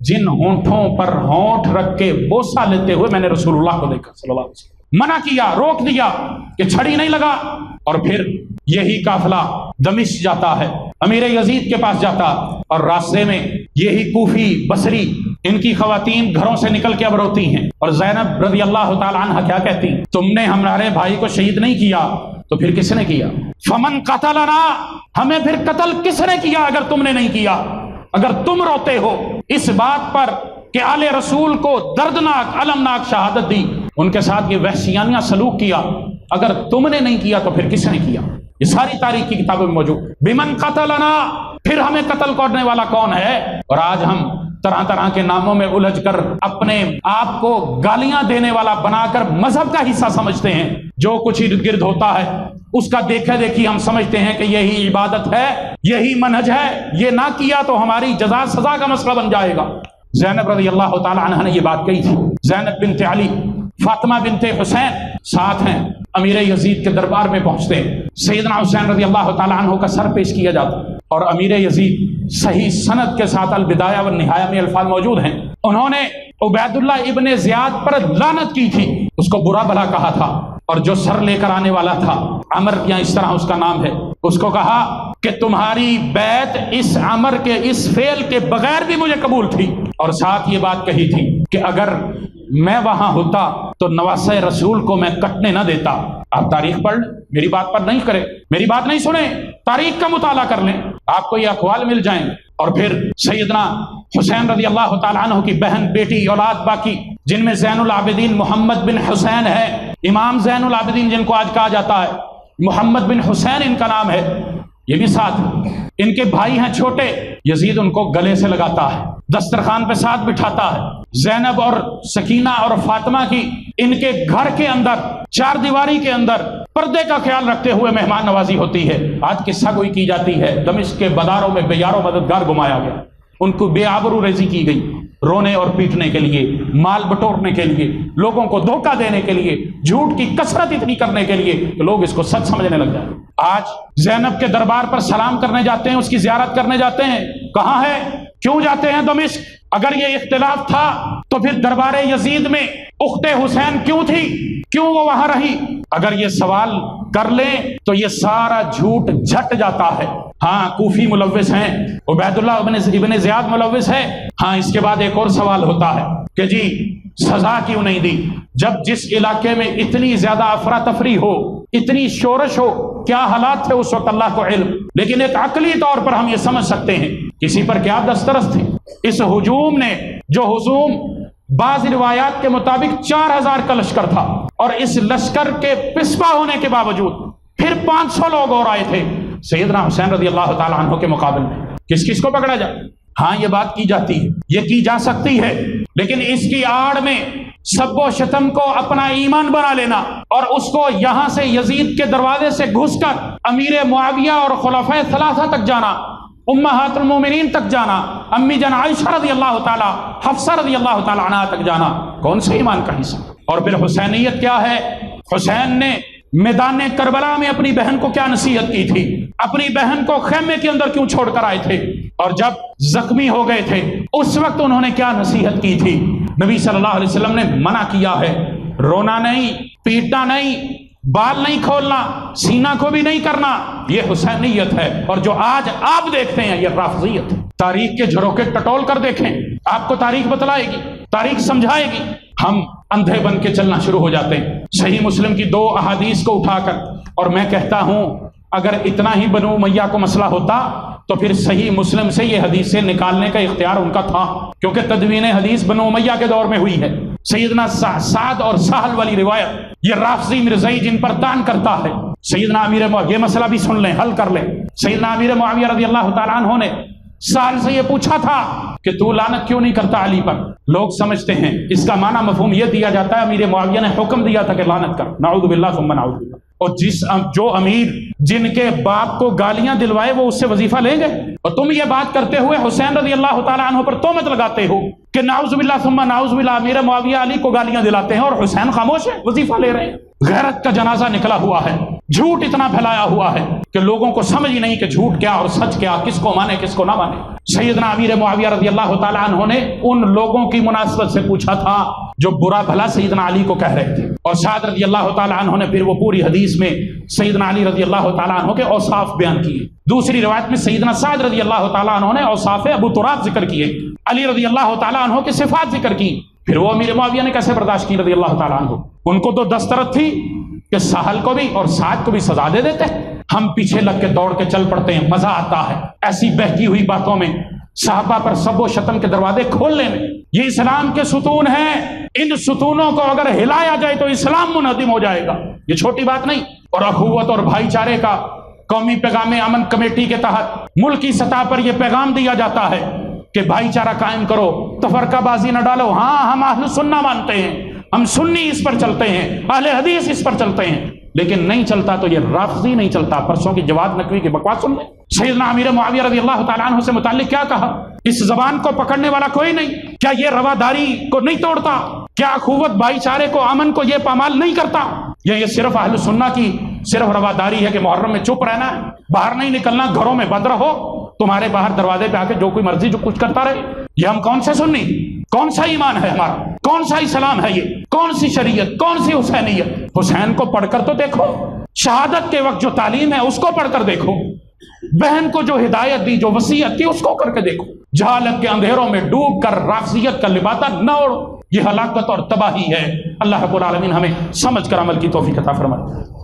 جن ہونٹوں پر ہونٹ رکھ کے بوسہ لیتے ہوئے میں نے رسول اللہ کو دیکھا صلی اللہ علیہ وسلم۔ منع کیا، روک دیا کہ چھڑی نہیں لگا۔ اور پھر یہی قافلہ دمشق جاتا ہے، امیر یزید کے پاس جاتا، اور راستے میں یہی کوفی بصری ان کی خواتین گھروں سے نکل کے اب روتی ہیں، اور زینب رضی اللہ تعالی عنہ کیا کہتی؟ تم نے ہمارے بھائی کو شہید نہیں کیا تو پھر کس نے کیا؟ فمن قتلنا، ہمیں پھر قتل کس نے کیا اگر تم نے نہیں کیا؟ اگر تم روتے ہو اس بات پر کہ آل رسول کو دردناک المناک شہادت دی، ان کے ساتھ یہ وحشیانہ سلوک کیا، اگر تم نے نہیں کیا تو پھر کس نے کیا؟ یہ ساری تاریخ کی کتابوں میں موجود۔ بمن قتلنا، پھر ہمیں قتل کرنے والا کون ہے؟ اور آج ہم طرح طرح کے ناموں میں الجھ کر اپنے آپ کو گالیاں دینے والا بنا کر مذہب کا حصہ سمجھتے ہیں۔ جو کچھ ارد گرد ہوتا ہے اس کا دیکھا دیکھی ہم سمجھتے ہیں کہ یہی عبادت ہے، یہی منہج ہے، یہ نہ کیا تو ہماری جزا سزا کا مسئلہ بن جائے گا۔ زینب رضی اللہ تعالی عنہ نے یہ بات کہی تھی۔ زینب بنت علی، فاطمہ بنت حسین ساتھ ہیں، امیر یزید کے دربار میں پہنچتے ہیں، سیدنا حسین رضی اللہ تعالی عنہ کا سر پیش کیا جاتا ہے، اور امیر یزید صحیح سند کے ساتھ البدایہ والنہایہ میں الفاظ موجود ہیں، انہوں نے عبید اللہ ابن زیاد پر لعنت کی تھی، اس کو برا بھلا کہا تھا، اور جو سر لے کر آنے والا تھا عمر یا اس طرح اس کا نام ہے، اس کو کہا کہ تمہاری بیعت اس عمر کے اس فعل کے بغیر بھی مجھے قبول تھی، اور ساتھ یہ بات کہی تھی کہ اگر میں وہاں ہوتا تو نواسہ رسول کو میں کٹنے نہ دیتا۔ آپ تاریخ پڑھ لیں، میری بات پر نہیں کریں، میری بات نہیں سنیں، تاریخ کا مطالعہ کر لیں، آپ کو یہ اقوال مل جائیں۔ اور پھر سیدنا حسین رضی اللہ تعالیٰ عنہ کی بہن، بیٹی، اولاد باقی، جن میں زین العابدین محمد بن حسین ہے، امام زین العابدین جن کو آج کہا جاتا ہے، محمد بن حسین ان کا نام ہے، یہ بھی ساتھ، ان کے بھائی ہیں چھوٹے، یزید ان کو گلے سے لگاتا ہے، دسترخوان پہ ساتھ بٹھاتا ہے۔ زینب اور سکینہ اور فاطمہ کی ان کے گھر کے اندر، چار دیواری کے اندر پردے کا خیال رکھتے ہوئے مہمان نوازی ہوتی ہے۔ آج قصہ گوئی کی جاتی ہے، دمشق کے بازاروں میں بے یار و مددگار گمایا گیا، ان کو بے آبرو ریزی کی گئی، رونے اور پیٹنے کے لیے، مال بٹورنے کے لیے، لوگوں کو دھوکہ دینے کے لیے، جھوٹ کی کثرت اتنی کرنے کے لیے کہ لوگ اس کو سچ سمجھنے لگ جائیں۔ آج زینب کے دربار پر سلام کرنے جاتے ہیں، اس کی زیارت کرنے جاتے ہیں، کہاں ہے؟ کیوں جاتے ہیں دمشق؟ اگر یہ اختلاف تھا تو پھر دربار یزید میں اخت حسین کیوں تھی؟ کیوں وہ وہاں رہی؟ اگر یہ سوال کر لیں تو یہ سارا جھوٹ جھٹ جاتا ہے۔ ہاں کوفی ملوث ہیں، عبید اللہ ابن زیاد ملوث ہے، ہاں اس کے بعد ایک اور سوال ہوتا ہے کہ جی سزا کیوں نہیں دی؟ جب جس علاقے میں اتنی زیادہ افراتفری ہو، اتنی شورش ہو، کیا حالات تھے اس وقت اللہ کو علم، لیکن ایک عقلی طور پر ہم یہ سمجھ سکتے ہیں کسی پر کیا دسترس تھے۔ اس ہجوم نے، جو ہجوم بعض روایات کے مطابق 4000 کا لشکر تھا، اور اس لشکر کے پسپا ہونے کے باوجود پھر 500 لوگ اور آئے تھے سیدنا حسین رضی اللہ تعالیٰ عنہ کے مقابل میں، کس کس کو پکڑا جائے؟ ہاں یہ بات کی جاتی ہے، یہ کی جا سکتی ہے، لیکن اس کی آڑ میں سب و شتم کو اپنا ایمان بنا لینا، اور اس کو یہاں سے یزید کے دروازے سے گھس کر امیر معاویہ اور خلفائے ثلاثہ تک جانا، امہات المومنین تک جانا، امی جان عائشہ رضی اللہ تعالی، حفصہ رضی اللہ تعالی عنہا تک جانا، کون سے ایمان کا حصہ؟ اور پھر حسینیت کیا ہے؟ حسین نے میدان کربلا میں اپنی بہن کو کیا نصیحت کی تھی؟ اپنی بہن کو خیمے کے اندر کیوں چھوڑ کر آئے تھے؟ اور جب زخمی ہو گئے تھے اس وقت انہوں نے کیا نصیحت کی تھی؟ نبی صلی اللہ علیہ وسلم نے منع کیا ہے، رونا نہیں، پیٹنا نہیں، بال نہیں کھولنا، سینہ کو بھی نہیں کرنا، یہ حسینیت ہے۔ اور جو آج آپ دیکھتے ہیں یہ رافضیت ہے۔ تاریخ کے جھروکے ٹٹول کر دیکھیں، آپ کو تاریخ بتلائے گی، تاریخ سمجھائے گی۔ ہم اندھے بن کے چلنا شروع ہو جاتے ہیں صحیح مسلم کی 2 احادیث کو اٹھا کر، اور میں کہتا ہوں اگر اتنا ہی بنو امیہ کو مسئلہ ہوتا تو پھر صحیح مسلم سے یہ حدیثیں نکالنے کا اختیار ان کا تھا، کیونکہ تدوین حدیث بنو امیہ کے دور میں ہوئی ہے۔ سیدنا سعد اور سہل والی روایت، یہ رافضی مرزائی جن پر طعن کرتا ہے، سیدنا امیر معاویہ، یہ مسئلہ بھی سن لیں، حل کر لیں۔ سیدنا امیر معاویہ رضی اللہ تعالیٰ عنہ نے سہل سے یہ پوچھا تھا کہ تو لعنت کیوں نہیں کرتا علی پر؟ لوگ سمجھتے ہیں اس کا معنی مفہوم یہ دیا جاتا ہے امیر معاویہ نے حکم دیا تھا کہ لعنت کر، نعوذ باللہ ثم نعوذ باللہ۔ اور جو امیر جن کے باپ کو گالیاں دلوائے وہ اس سے وظیفہ لیں گے؟ اور تم یہ بات کرتے ہوئے حسین رضی اللہ تعالیٰ عنہ پر تہمت لگاتے ہو کہ نعوذ باللہ ثم نعوذ باللہ، امیر معاویہ علی کو گالیاں دلاتے ہیں اور حسین خاموش ہے، وظیفہ لے رہے ہیں۔ غیرت کا جنازہ نکلا ہوا ہے، جھوٹ اتنا پھیلایا ہوا ہے کہ لوگوں کو سمجھ ہی نہیں کہ جھوٹ کیا اور سچ کیا، کس کو مانے کس کو نہ مانے۔ سیدنا امیر معاویہ رضی اللہ تعالیٰ عنہ نے ان لوگوں کی مناسبت سے پوچھا تھا جو برا بھلا سیدنا علی کو کہہ رہے تھے، اور سعد رضی اللہ تعالیٰ عنہ نے پھر وہ پوری حدیث میں سیدنا علی رضی اللہ تعالیٰ عنہ کے اوصاف بیان کیے۔ دوسری روایت میں سیدنا سعد رضی اللہ تعالیٰ عنہ نے اوصاف ابو تراب ذکر کیے، علی رضی اللہ تعالیٰ عنہ کی صفات ذکر کی، پھر وہ امیر معاویہ نے کیسے برداشت کی رضی اللہ تعالیٰ عنہ؟ ان کو تو دسترت تھی کہ سہل کو بھی اور سعد کو بھی سزا دے دیتے، ہم پیچھے لگ کے دوڑ کے چل پڑتے ہیں، مزہ آتا ہے ایسی بہکی ہوئی باتوں میں، صحابہ پر سب و شتم کے دروازے کھولنے میں۔ یہ اسلام کے ستون ہیں، ان ستونوں کو اگر ہلایا جائے تو اسلام منہدم ہو جائے گا، یہ چھوٹی بات نہیں۔ اور اخوت اور بھائی چارے کا قومی پیغام امن کمیٹی کے تحت ملکی سطح پر یہ پیغام دیا جاتا ہے کہ بھائی چارہ قائم کرو، تفرقہ بازی نہ ڈالو۔ ہاں ہم اہل سنہ مانتے ہیں، ہم سنی اس پر چلتے ہیں، اہل حدیث اس پر چلتے ہیں، لیکن نہیں چلتا تو یہ رافضی نہیں چلتا۔ پرسوں کی جواد نقوی کی بکواس سن لیں، سیدنا امیر معاویہ رضی اللہ تعالیٰ عنہ سے متعلق کیا کہا؟ اس زبان کو پکڑنے والا کوئی نہیں، کیا یہ رواداری کو نہیں توڑتا؟ کیا اخوت بھائی چارے کو امن کو یہ پامال نہیں کرتا؟ یہ صرف اہل سنہ کی صرف رواداری ہے کہ محرم میں چپ رہنا ہے، باہر نہیں نکلنا، گھروں میں بند رہو، تمہارے باہر دروازے پہ آ کے جو کوئی مرضی جو کچھ کرتا رہے۔ یہ ہم کون سے سنی؟ کون سا ایمان ہے ہمارا؟ کون سا اسلام ہے؟ یہ کون سی شریعت؟ کون سی حسینیت؟ حسین کو پڑھ کر تو دیکھو، شہادت کے وقت جو تعلیم ہے اس کو پڑھ کر دیکھو، بہن کو جو ہدایت دی، جو وصیت کی، اس کو کر کے دیکھو۔ جہالت کے اندھیروں میں ڈوب کر رافضیت کا لبادہ نہ اوڑھو، یہ ہلاکت اور تباہی ہے۔ اللہ رب العالمین ہمیں سمجھ کر عمل کی توفیق عطا فرمائے۔